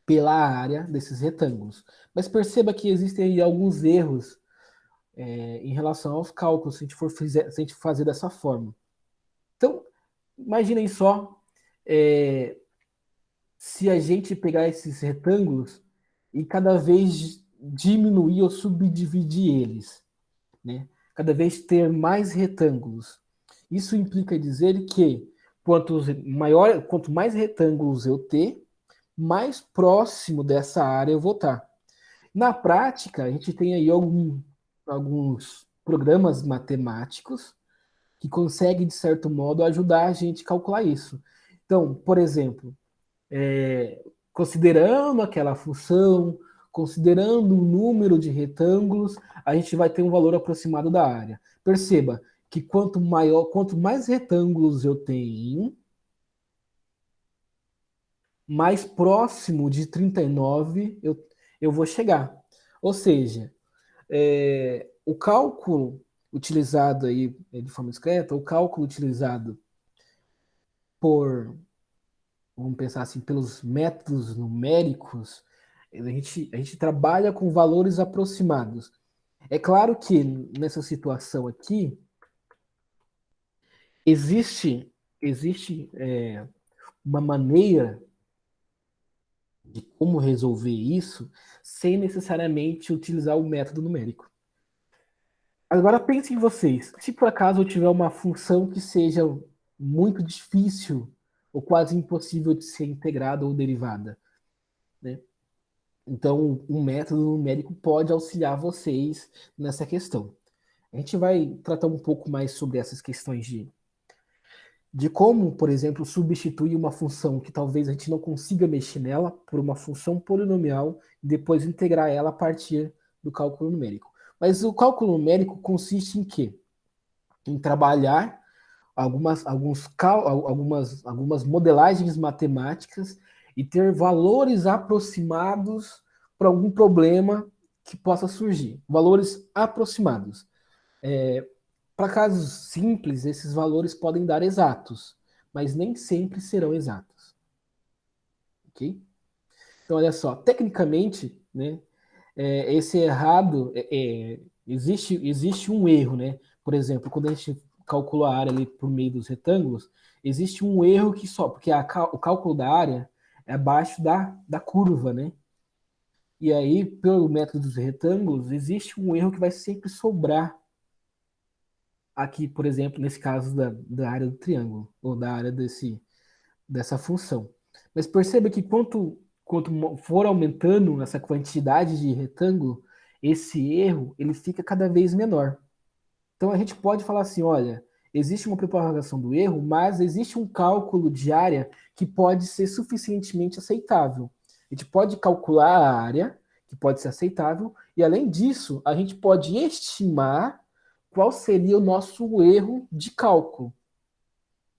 pela área desses retângulos. Mas perceba que existem aí alguns erros em relação aos cálculos, se a gente fazer dessa forma. Então, imaginem só se a gente pegar esses retângulos e cada vez diminuir ou subdividir eles, né? Cada vez ter mais retângulos. Isso implica dizer que quanto mais retângulos eu ter, mais próximo dessa área eu vou estar. Na prática, a gente tem aí alguns programas matemáticos que conseguem, de certo modo, ajudar a gente a calcular isso. Então, por exemplo, considerando aquela função, considerando o número de retângulos, a gente vai ter um valor aproximado da área. Perceba que quanto mais retângulos eu tenho, mais próximo de 39 eu vou chegar. Ou seja, o cálculo utilizado aí de forma discreta, o cálculo utilizado vamos pensar assim, pelos métodos numéricos, a gente trabalha com valores aproximados. É claro que nessa situação aqui, existe uma maneira de como resolver isso sem necessariamente utilizar o método numérico. Agora pensem vocês, se por acaso eu tiver uma função que seja muito difícil ou quase impossível de ser integrada ou derivada, né? Então, um método numérico pode auxiliar vocês nessa questão. A gente vai tratar um pouco mais sobre essas questões de como, por exemplo, substituir uma função que talvez a gente não consiga mexer nela por uma função polinomial e depois integrar ela a partir do cálculo numérico. Mas o cálculo numérico consiste em quê? Em trabalhar algumas modelagens matemáticas e ter valores aproximados para algum problema que possa surgir. Valores aproximados. Para casos simples, esses valores podem dar exatos, mas nem sempre serão exatos. Ok? Então, olha só, tecnicamente, né, esse errado, existe um erro, né? Por exemplo, quando a gente calcula a área ali por meio dos retângulos, existe um erro que só, porque o cálculo da área é abaixo da curva, né? E aí, pelo método dos retângulos, existe um erro que vai sempre sobrar aqui, por exemplo, nesse caso da área do triângulo, ou da área dessa função. Mas perceba que quanto for aumentando essa quantidade de retângulo, esse erro ele fica cada vez menor. Então a gente pode falar assim, olha, existe uma propagação do erro, mas existe um cálculo de área que pode ser suficientemente aceitável. A gente pode calcular a área, que pode ser aceitável, e além disso, a gente pode estimar qual seria o nosso erro de cálculo.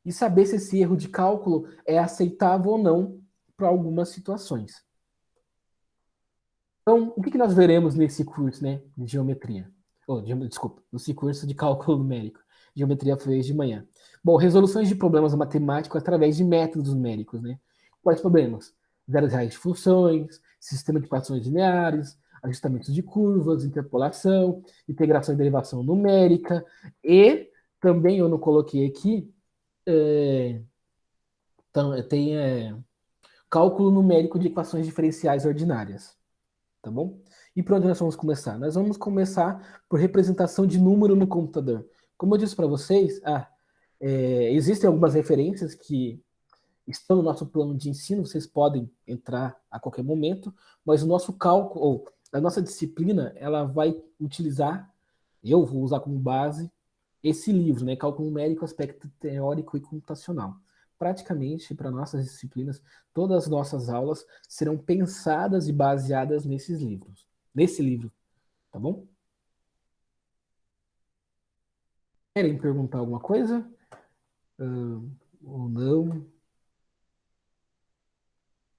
E saber se esse erro de cálculo é aceitável ou não para algumas situações. Então, o que nós veremos nesse curso, né, de geometria? Desculpa, nesse curso de cálculo numérico. Geometria fez de manhã. Bom, resoluções de problemas matemáticos através de métodos numéricos, né? Quais problemas? Zeros reais de funções, sistema de equações lineares, ajustamentos de curvas, interpolação, integração e derivação numérica, e também eu não coloquei aqui, tem cálculo numérico de equações diferenciais ordinárias. Tá bom? E por onde nós vamos começar? Nós vamos começar por representação de número no computador. Como eu disse para vocês, existem algumas referências que estão no nosso plano de ensino, vocês podem entrar a qualquer momento, mas o nosso cálculo, ou a nossa disciplina, ela vai utilizar, eu vou usar como base, esse livro, né? Cálculo numérico, aspecto teórico e computacional. Praticamente, para nossas disciplinas, todas as nossas aulas serão pensadas e baseadas nesse livro, tá bom? Querem perguntar alguma coisa? Ou não?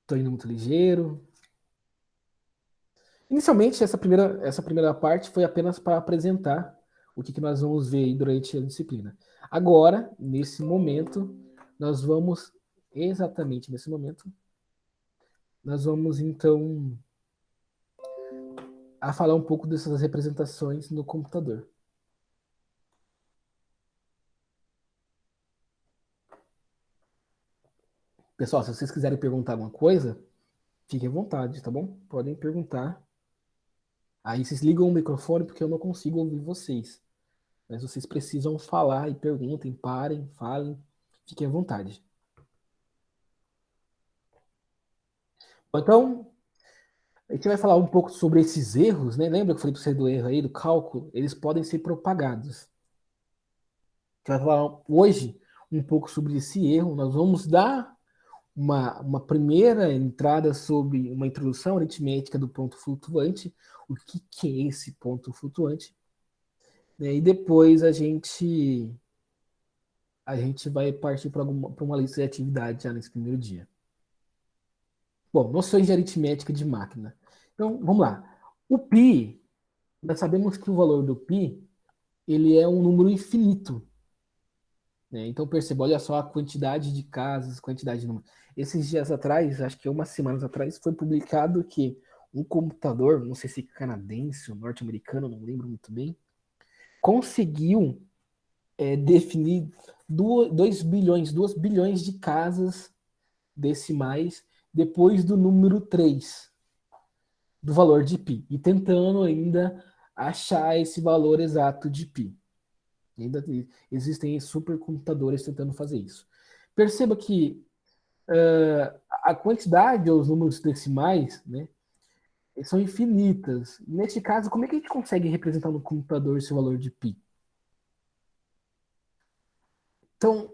Estou indo muito ligeiro. Inicialmente, essa primeira parte foi apenas para apresentar o que nós vamos ver aí durante a disciplina. Agora, nesse momento, nós vamos, exatamente nesse momento, nós vamos então a falar um pouco dessas representações no computador. Pessoal, se vocês quiserem perguntar alguma coisa, fiquem à vontade, tá bom? Podem perguntar. Aí vocês ligam o microfone porque eu não consigo ouvir vocês. Mas vocês precisam falar e perguntem, parem, falem, fiquem à vontade. Bom, então, a gente vai falar um pouco sobre esses erros, né? Lembra que eu falei para você do erro aí, do cálculo? Eles podem ser propagados. A gente vai falar hoje um pouco sobre esse erro. Nós vamos dar uma primeira entrada sobre uma introdução aritmética do ponto flutuante, o que é esse ponto flutuante, né? E depois a gente vai partir para uma lista de atividade já nesse primeiro dia. Bom, noções de aritmética de máquina. Então, vamos lá. O π, nós sabemos que o valor do π, ele é um número infinito, né? Então, perceba, olha só a quantidade de casas, quantidade de números. Esses dias atrás, acho que umas semanas atrás, foi publicado que um computador, não sei se canadense ou norte-americano, não lembro muito bem, conseguiu definir 2 bilhões de casas decimais depois do número 3 do valor de π, e tentando ainda achar esse valor exato de π. Ainda existem supercomputadores tentando fazer isso. Perceba que a quantidade ou os números decimais, né, são infinitas. Neste caso, como é que a gente consegue representar no computador esse valor de π? Então,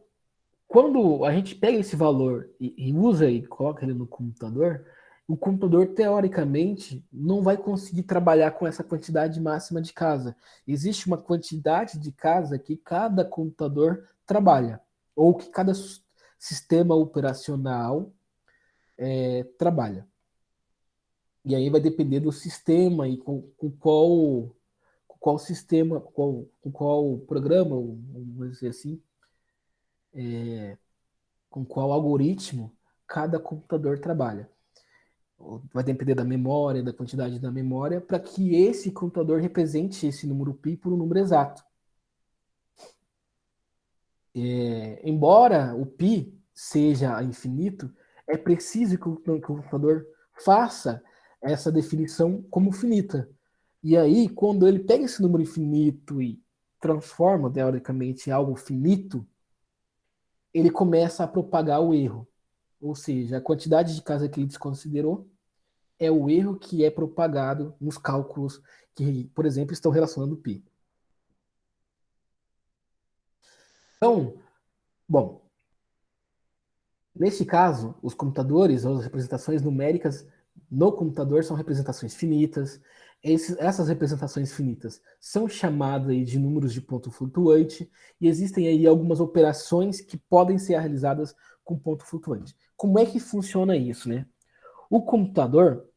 quando a gente pega esse valor e usa e coloca ele no computador, o computador, teoricamente, não vai conseguir trabalhar com essa quantidade máxima de casa. Existe uma quantidade de casa que cada computador trabalha, ou que cada sistema operacional trabalha. E aí vai depender do sistema e com qual sistema, com qual programa, vamos dizer assim, com qual algoritmo cada computador trabalha. Vai depender da memória, da quantidade da memória, para que esse computador represente esse número π por um número exato. Embora o π seja infinito, é preciso que o computador faça essa definição como finita. E aí, quando ele pega esse número infinito e transforma, teoricamente, em algo finito, ele começa a propagar o erro. Ou seja, a quantidade de casa que ele desconsiderou é o erro que é propagado nos cálculos que, por exemplo, estão relacionando π. Então, bom, neste caso, os computadores, ou as representações numéricas no computador são representações finitas. Essas representações finitas são chamadas aí de números de ponto flutuante, e existem aí algumas operações que podem ser realizadas com ponto flutuante. Como é que funciona isso, né? O computador,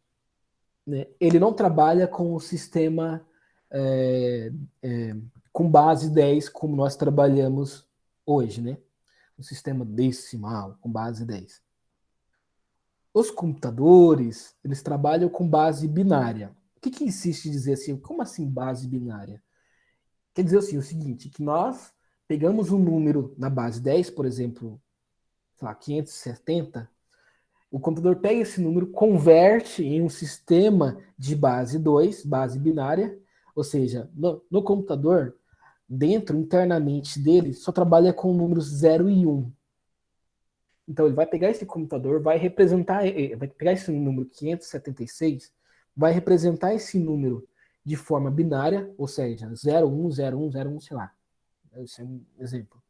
né, ele não trabalha com o sistema com base 10 como nós trabalhamos hoje, né? Um sistema decimal com base 10. Os computadores, eles trabalham com base binária. O que insiste em dizer assim? Como assim base binária? Quer dizer assim, o seguinte, que nós pegamos um número na base 10, por exemplo, sei lá, 570, o computador pega esse número, converte em um sistema de base 2, base binária, ou seja, no computador, dentro, internamente dele, só trabalha com números 0 e 1. Então ele vai pegar esse computador, vai pegar esse número 576, vai representar esse número de forma binária, ou seja, 01, 01, 01, sei lá. Esse é um exemplo.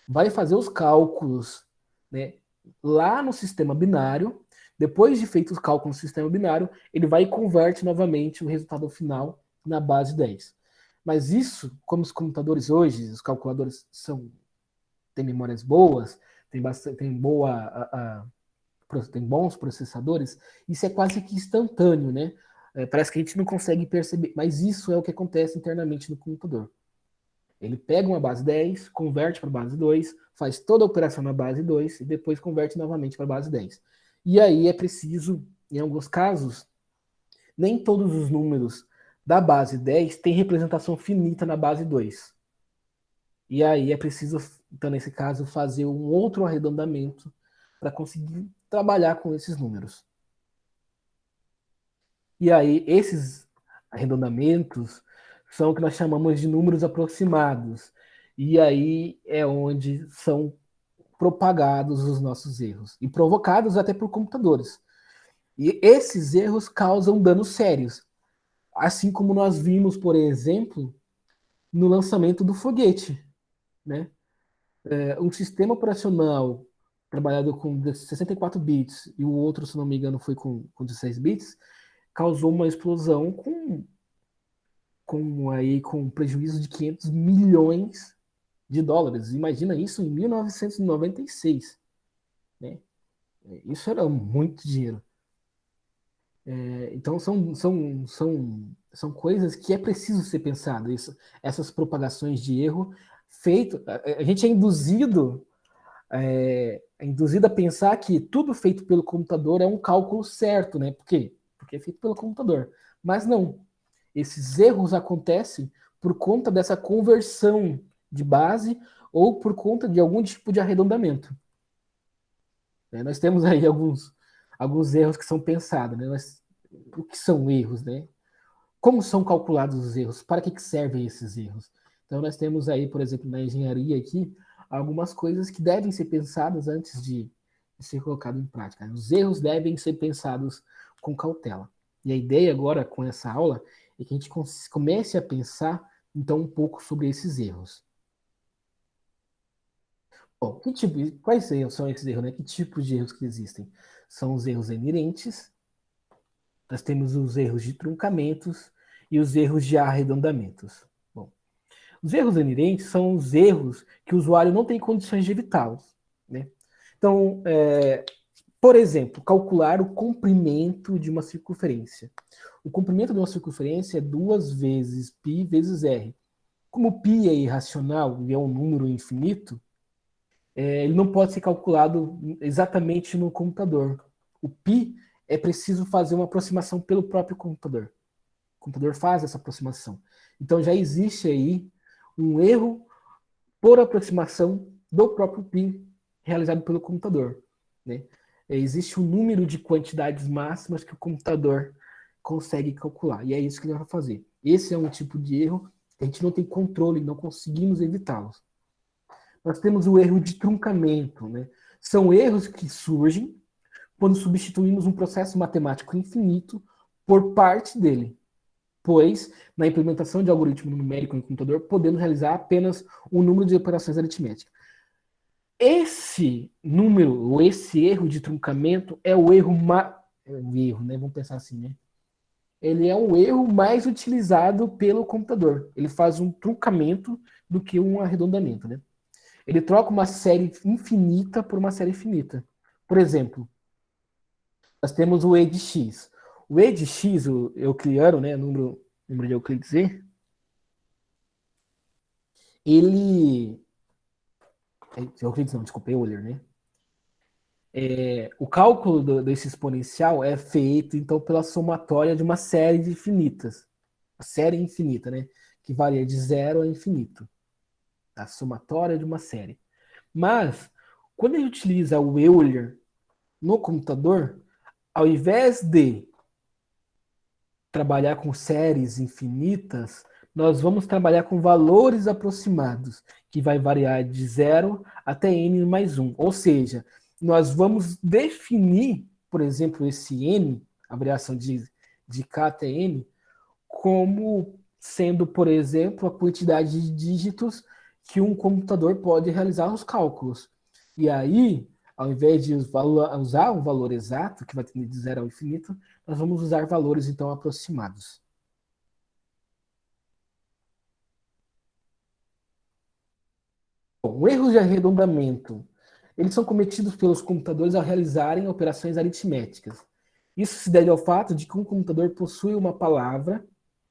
Vai fazer os cálculos, né, lá no sistema binário. Depois de feito os cálculos no sistema binário, ele vai e converte novamente o resultado final na base 10. Mas isso, como os computadores hoje, os calculadores têm memórias boas, tem bons processadores, isso é quase que instantâneo, né? Parece que a gente não consegue perceber, mas isso é o que acontece internamente no computador. Ele pega uma base 10, converte para a base 2, faz toda a operação na base 2 e depois converte novamente para a base 10. E aí é preciso, em alguns casos, nem todos os números da base 10 têm representação finita na base 2. E aí é preciso, então, nesse caso, fazer um outro arredondamento para conseguir trabalhar com esses números. E aí, esses arredondamentos são o que nós chamamos de números aproximados. E aí é onde são propagados os nossos erros. E provocados até por computadores. E esses erros causam danos sérios. Assim como nós vimos, por exemplo, no lançamento do foguete, né? Um sistema operacional trabalhado com 64 bits e o outro, se não me engano, foi com 16 bits, causou uma explosão com prejuízo de 500 milhões de dólares. Imagina isso em 1996. Né? Isso era muito dinheiro. Então são coisas que é preciso ser pensado. Essas propagações de erro feito, a gente é induzido a pensar que tudo feito pelo computador é um cálculo certo, né? Por quê? Porque é feito pelo computador. Mas não. Esses erros acontecem por conta dessa conversão de base ou por conta de algum tipo de arredondamento. Nós temos aí alguns erros que são pensados, né? O que são erros, né? Como são calculados os erros? Para que servem esses erros? Então nós temos aí, por exemplo, na engenharia aqui, algumas coisas que devem ser pensadas antes de ser colocado em prática. Os erros devem ser pensados com cautela. E a ideia agora, com essa aula, é que a gente comece a pensar, então, um pouco sobre esses erros. Bom, quais são esses erros, né? Que tipos de erros que existem? São os erros inerentes, nós temos os erros de truncamentos e os erros de arredondamentos. Bom, os erros inerentes são os erros que o usuário não tem condições de evitá-los. Né? Então, por exemplo, calcular o comprimento de uma circunferência. O comprimento de uma circunferência é 2 vezes π vezes r. Como π é irracional e é um número infinito, ele não pode ser calculado exatamente no computador. O π é preciso fazer uma aproximação pelo próprio computador. O computador faz essa aproximação. Então já existe aí um erro por aproximação do próprio π realizado pelo computador. Né? Existe um número de quantidades máximas que o computador consegue calcular. E é isso que ele vai fazer. Esse é um tipo de erro que a gente não tem controle, não conseguimos evitá-los. Nós temos o erro de truncamento. Né? São erros que surgem quando substituímos um processo matemático infinito por parte dele. Pois, na implementação de algoritmo numérico no computador, podemos realizar apenas um número de operações aritméticas. Esse número, ou esse erro de truncamento, é o erro né? Vamos pensar assim, né? Ele é o erro mais utilizado pelo computador. Ele faz um truncamento do que um arredondamento, né? Ele troca uma série infinita por uma série finita. Por exemplo, nós temos o E de x. O E de x, o euclidiano, né, número de Euclides E, ele... Euclides não, desculpa, Euler, né? O cálculo desse exponencial é feito, então, pela somatória de uma série de infinitas. A série infinita, né? Que varia de 0 a infinito. A somatória de uma série. Mas, quando a gente utiliza o Euler no computador, ao invés de trabalhar com séries infinitas, nós vamos trabalhar com valores aproximados, que vai variar de 0 até n mais 1. Ou seja, nós vamos definir, por exemplo, esse n, a variação de k até n, como sendo, por exemplo, a quantidade de dígitos que um computador pode realizar os cálculos. E aí, ao invés de usar um valor exato, que vai ter de 0 ao infinito, nós vamos usar valores, então, aproximados. Bom, erros de arredondamento. Eles são cometidos pelos computadores ao realizarem operações aritméticas. Isso se deve ao fato de que um computador possui uma palavra,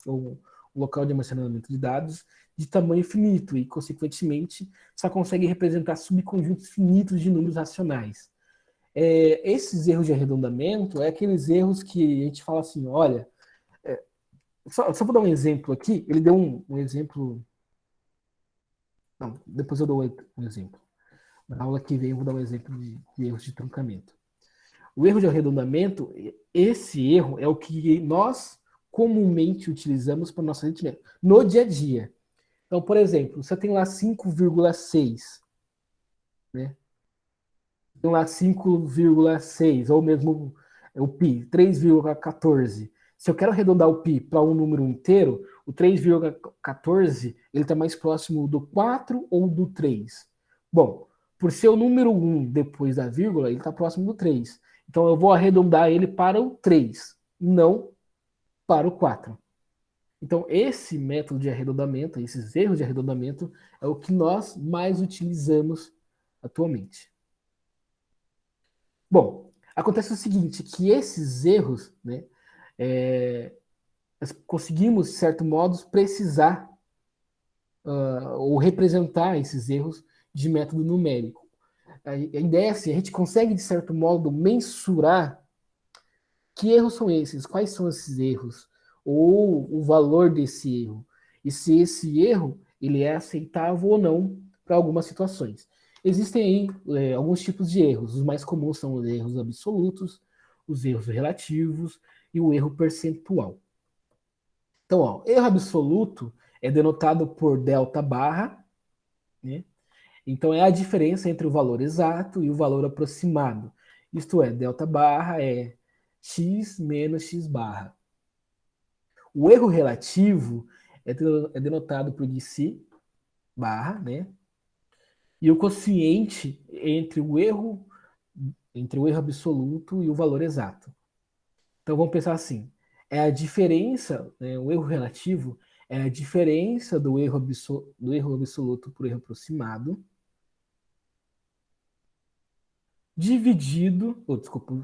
ou um local de armazenamento de dados, de tamanho finito e, consequentemente, só consegue representar subconjuntos finitos de números racionais. Esses erros de arredondamento é aqueles erros que a gente fala assim, olha, só vou dar um exemplo aqui, ele deu um exemplo... Não, depois eu dou um exemplo. Na aula que vem eu vou dar um exemplo de erros de truncamento. O erro de arredondamento, esse erro é o que nós comumente utilizamos para o nosso rendimento, no dia a dia. Então, por exemplo, você tem lá 5,6, né? Tem lá 5,6, ou mesmo o pi, 3,14. Se eu quero arredondar o pi para um número inteiro, o 3,14 ele está mais próximo do 4 ou do 3. Bom, por ser o número 1 depois da vírgula, ele está próximo do 3. Então eu vou arredondar ele para o 3, não para o 4. Então esse método de arredondamento, esses erros de arredondamento, é o que nós mais utilizamos atualmente. Bom, acontece o seguinte, que esses erros, né, nós conseguimos, de certo modo, precisar ou representar esses erros de método numérico. A ideia é assim, a gente consegue, de certo modo, mensurar que erros são esses, quais são esses erros, ou o valor desse erro, e se esse erro ele é aceitável ou não para algumas situações. Existem aí alguns tipos de erros, os mais comuns são os erros absolutos, os erros relativos e o erro percentual. Então, ó, erro absoluto é denotado por delta barra, né? Então é a diferença entre o valor exato e o valor aproximado. Isto é, delta barra é x menos x barra. O erro relativo é denotado por dc barra, né? E o quociente entre o erro absoluto e o valor exato. Então vamos pensar assim, é a diferença, né, o erro relativo é a diferença do erro absoluto por erro aproximado, dividido,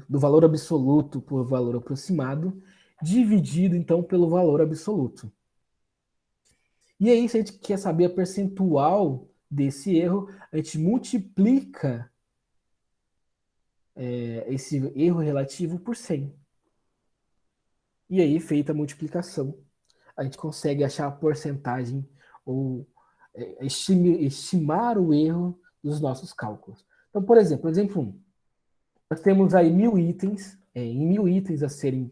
do valor absoluto por valor aproximado, dividido então pelo valor absoluto. E aí, se a gente quer saber a percentual desse erro, a gente multiplica esse erro relativo por 100. E aí, feita a multiplicação, a gente consegue achar a porcentagem ou estimar o erro dos nossos cálculos. Então, por exemplo, exemplo 1. Nós temos aí 1.000 itens, em 1.000 itens a serem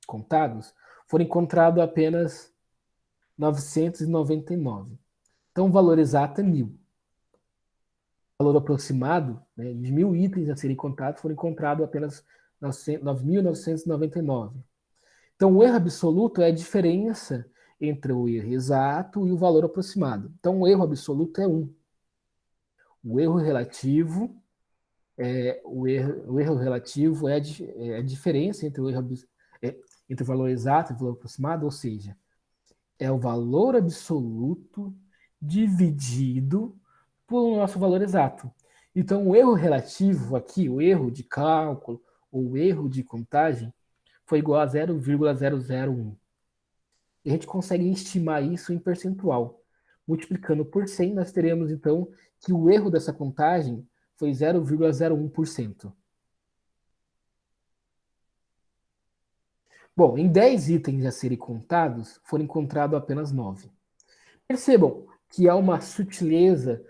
contados, foram encontrados apenas 999. Então, o valor exato é 1.000. O valor aproximado, né, de 1.000 itens a serem contados, foram encontrados apenas 9.999. Então, o erro absoluto é a diferença entre o erro exato e o valor aproximado. Então, o erro absoluto é 1. O erro relativo o erro relativo é a diferença entre entre o valor exato e o valor aproximado, ou seja, é o valor absoluto dividido pelo nosso valor exato. Então, o erro relativo aqui, o erro de cálculo ou o erro de contagem, foi igual a 0,001. E a gente consegue estimar isso em percentual. Multiplicando por 100, nós teremos, então, que o erro dessa contagem foi 0,01%. Bom, em 10 itens a serem contados, foram encontrados apenas 9. Percebam que há uma sutileza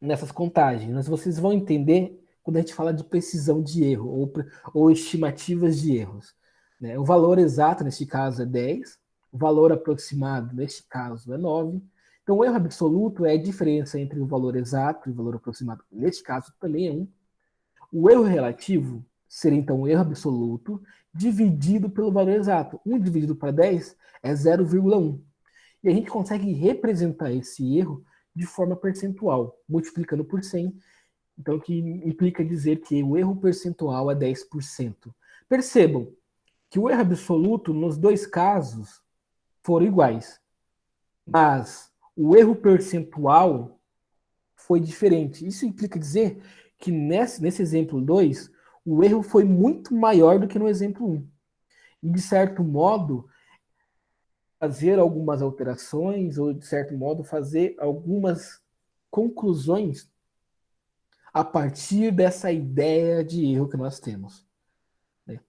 nessas contagens, mas vocês vão entender quando a gente fala de precisão de erro ou estimativas de erros. Né? O valor exato, neste caso, é 10, o valor aproximado, neste caso, é 9. Então, o erro absoluto é a diferença entre o valor exato e o valor aproximado, neste caso também é 1. O erro relativo seria, então, o erro absoluto dividido pelo valor exato. 1 dividido para 10 é 0,1. E a gente consegue representar esse erro de forma percentual, multiplicando por 100, então que implica dizer que o erro percentual é 10%. Percebam que o erro absoluto, nos dois casos, foram iguais, mas o erro percentual foi diferente. Isso implica dizer que nesse exemplo 2, o erro foi muito maior do que no exemplo 1. E, de certo modo, fazer algumas alterações ou, de certo modo, fazer algumas conclusões a partir dessa ideia de erro que nós temos, né?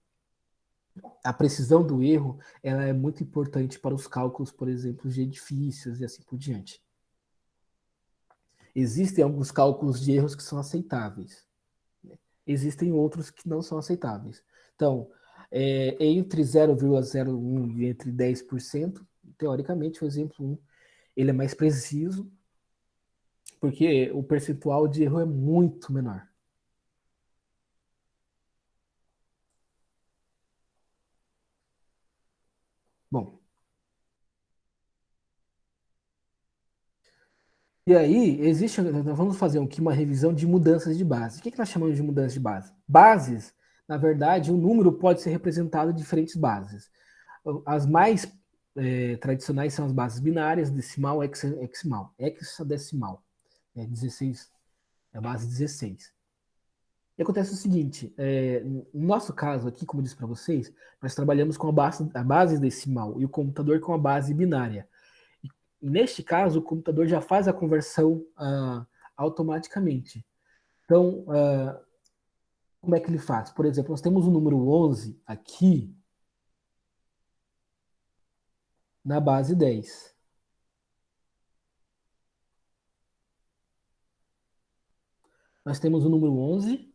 A precisão do erro, ela é muito importante para os cálculos, por exemplo, de edifícios e assim por diante. Existem alguns cálculos de erros que são aceitáveis, né? Existem outros que não são aceitáveis. Então, entre 0,01 e entre 10%, teoricamente, o exemplo 1 ele é mais preciso, porque o percentual de erro é muito menor. Bom, e aí, nós vamos fazer aqui uma revisão de mudanças de base. O que nós chamamos de mudança de base? Bases, na verdade, um número pode ser representado em diferentes bases. As mais tradicionais são as bases binárias, decimal, hexadecimal. 16, é a base 16. E acontece o seguinte, no nosso caso aqui, como eu disse para vocês, nós trabalhamos com a base decimal e o computador com a base binária. E neste caso, o computador já faz a conversão automaticamente. Então, como é que ele faz? Por exemplo, nós temos o número 11 aqui na base 10. Nós temos o número 11,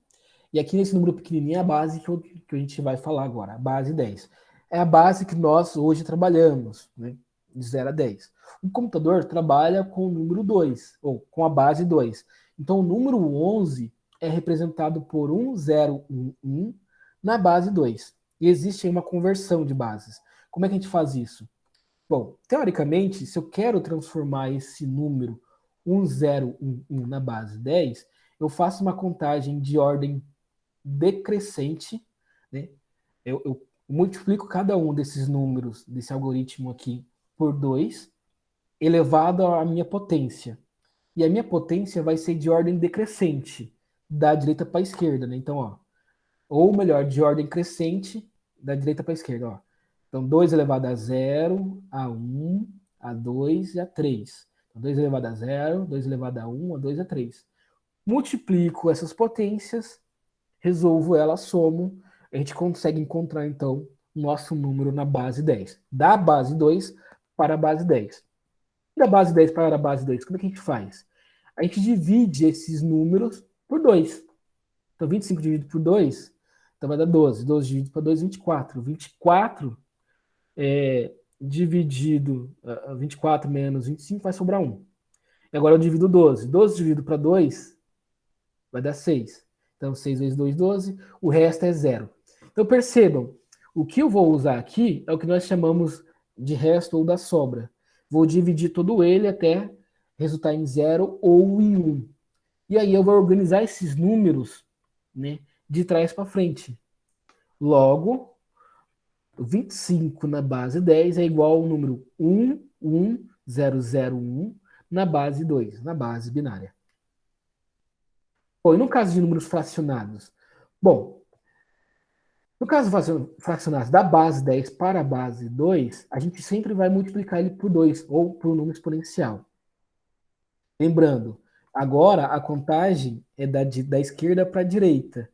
e aqui nesse número pequenininho é a base que a gente vai falar agora, a base 10. É a base que nós hoje trabalhamos, né, de 0 a 10. O computador trabalha com o número 2, ou com a base 2. Então o número 11 é representado por 1, 0, 1, 1 na base 2. E existe aí uma conversão de bases. Como é que a gente faz isso? Bom, teoricamente, se eu quero transformar esse número 1, 0, 1, 1 na base 10, eu faço uma contagem de ordem decrescente, né? Eu multiplico cada um desses números, desse algoritmo aqui, por 2, elevado à minha potência. E a minha potência vai ser de ordem decrescente, da direita para a esquerda, né? Então, ó, ou melhor, de ordem crescente, da direita para a esquerda, ó. Então, 2 elevado a 0, a 1, a 2 e a 3. Então, 2 elevado a 0, 2 elevado a 1, a 2 e a 3. Multiplico essas potências, resolvo ela, somo, a gente consegue encontrar, então, o nosso número na base 10. Da base 2 para a base 10. Da base 10 para a base 2, como é que a gente faz? A gente divide esses números por 2. Então, 25 dividido por 2, então vai dar 12. 12 dividido por 2, 24. 24 dividido, 24 menos 25 vai sobrar 1. E agora eu divido 12. 12 dividido para 2 vai dar 6. Então, 6 vezes 2, 12. O resto é 0. Então, percebam, o que eu vou usar aqui é o que nós chamamos de resto ou da sobra. Vou dividir todo ele até resultar em 0 ou em 1. E aí eu vou organizar esses números, né, de trás para frente. Logo, 25 na base 10 é igual ao número 11001 na base 2, na base binária. Bom, e no caso de números fracionados? Bom, no caso fracionados da base 10 para a base 2, a gente sempre vai multiplicar ele por 2, ou por um número exponencial. Lembrando, agora a contagem é da esquerda para a direita,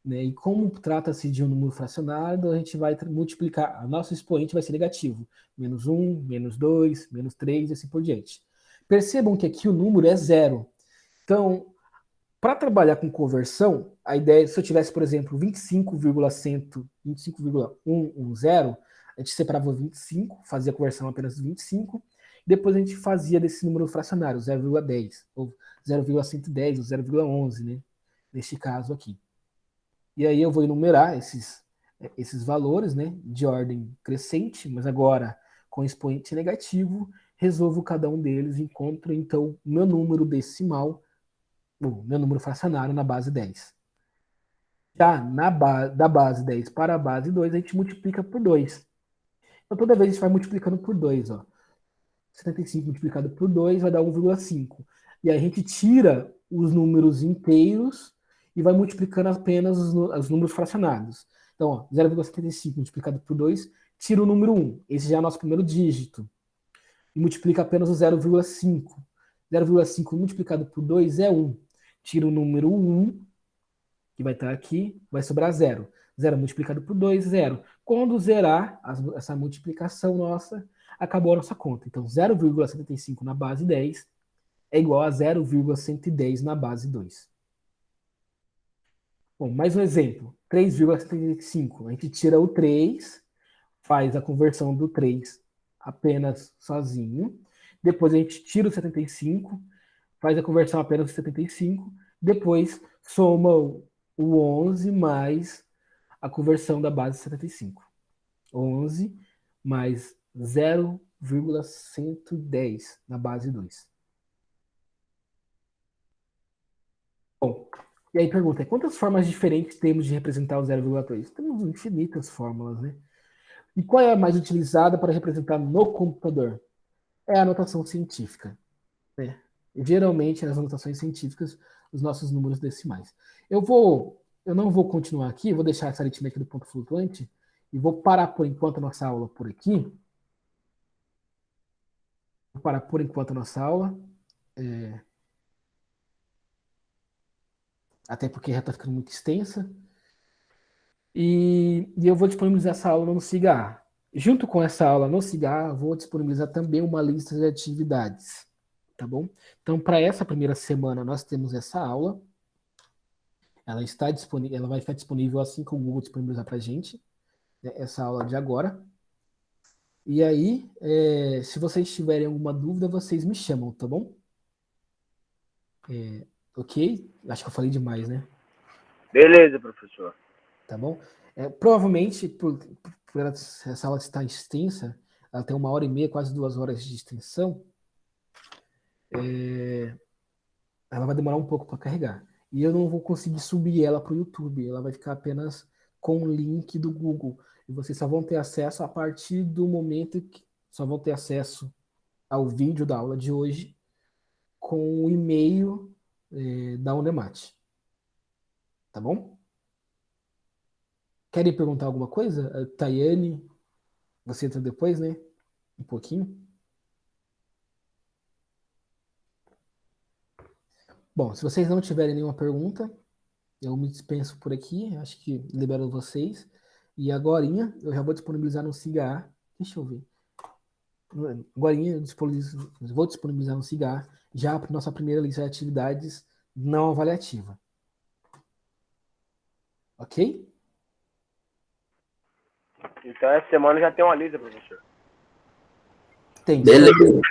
né? E como trata-se de um número fracionado, a gente vai multiplicar, a nosso expoente vai ser negativo. Menos 1, menos 2, menos 3 e assim por diante. Percebam que aqui o número é 0. Então, para trabalhar com conversão, a ideia, se eu tivesse, por exemplo, 25,110, a gente separava 25, fazia a conversão apenas de 25, depois a gente fazia desse número fracionário, 0,10, ou 0,110, ou 0,11, né? Neste caso aqui. E aí eu vou enumerar esses valores, né, de ordem crescente, mas agora com expoente negativo, resolvo cada um deles e encontro, então, o meu número decimal, o meu número fracionário na base 10. Já da base 10 para a base 2, a gente multiplica por 2. Então, toda vez a gente vai multiplicando por 2, ó. 75 multiplicado por 2 vai dar 1,5. E aí a gente tira os números inteiros e vai multiplicando apenas os números fracionados. Então, 0,75 multiplicado por 2 tira o número 1. Esse já é o nosso primeiro dígito. E multiplica apenas o 0,5. 0,5 multiplicado por 2 é 1. Tira o número 1, que vai estar aqui, vai sobrar 0. 0 multiplicado por 2, 0. Quando zerar essa multiplicação nossa, acabou a nossa conta. Então, 0,75 na base 10 é igual a 0,110 na base 2. Bom, mais um exemplo. 3,75. A gente tira o 3, faz a conversão do 3 apenas sozinho. Depois a gente tira o 75, faz a conversão apenas do 75. Depois soma o 11 mais a conversão da base 75. 11 mais 0,110 na base 2. Bom, e aí pergunta, quantas formas diferentes temos de representar o 0,3? Temos infinitas fórmulas, né? E qual é a mais utilizada para representar no computador? É a notação científica. Né? Geralmente, nas anotações científicas, os nossos números decimais. Eu não vou continuar aqui, vou deixar essa aritmética do ponto flutuante e vou parar por enquanto a nossa aula por aqui. Vou parar por enquanto a nossa aula. Até porque já está ficando muito extensa. E eu vou disponibilizar essa aula no SIGA. Junto com essa aula no SIGA, vou disponibilizar também uma lista de atividades. Tá bom? Então, para essa primeira semana, nós temos essa aula. Ela está disponível, ela vai ficar disponível assim que o Google disponibilizar para a gente, né, essa aula de agora. E aí, se vocês tiverem alguma dúvida, vocês me chamam, tá bom? Ok? Acho que eu falei demais, né? Beleza, professor. Tá bom? Provavelmente, por essa aula estar extensa, ela tem 1h30, quase 2 horas de extensão, ela vai demorar um pouco para carregar. E eu não vou conseguir subir ela para o YouTube, ela vai ficar apenas com o link do Google. E vocês só vão ter acesso a partir do momento que só vão ter acesso ao vídeo da aula de hoje com o e-mail da Unemat. Tá bom? Querem perguntar alguma coisa? Tayane, você entra depois, né? Um pouquinho. Bom, se vocês não tiverem nenhuma pergunta, eu me dispenso por aqui. Acho que libero vocês. E agorinha, eu já vou disponibilizar no SIGA. Deixa eu ver. Agorinha, vou disponibilizar no SIGA já para nossa primeira lista de atividades não avaliativa. Ok? Então essa semana já tem uma lista, professor. Tem. Beleza.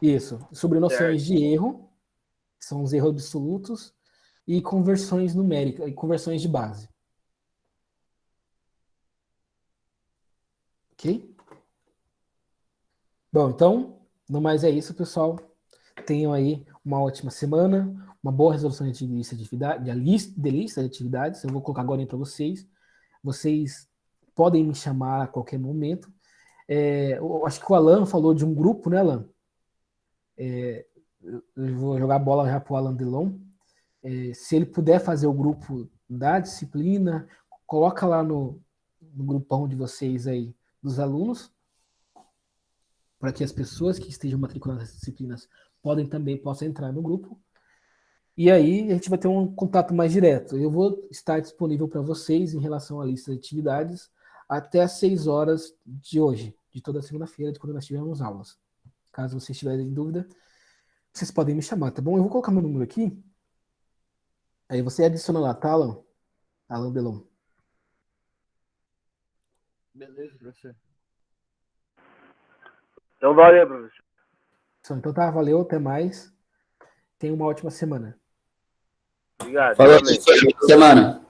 Isso. Sobre noções de erro, que são os erros absolutos, e conversões numéricas, e conversões de base. Ok? Bom, então, no mais é isso, pessoal. Tenham aí uma ótima semana, uma boa resolução de lista de atividades. Eu vou colocar agora para vocês. Vocês podem me chamar a qualquer momento. Eu acho que o Alan falou de um grupo, né, Alan? Eu vou jogar a bola já para o Alan Delon. Se ele puder fazer o grupo da disciplina, coloca lá no grupão de vocês aí, dos alunos, para que as pessoas que estejam matriculadas nas disciplinas possam entrar no grupo. E aí a gente vai ter um contato mais direto. Eu vou estar disponível para vocês em relação à lista de atividades até às 6 horas de hoje, de toda segunda-feira, de quando nós tivermos aulas. Caso vocês tiverem dúvida, vocês podem me chamar, tá bom? Eu vou colocar meu número aqui. Aí você adiciona lá, tá, Alan? Alan Delon. Beleza, professor. Então valeu, professor. Então tá, valeu, até mais. Tenha uma ótima semana. Obrigado. Falou, igualmente. boa semana.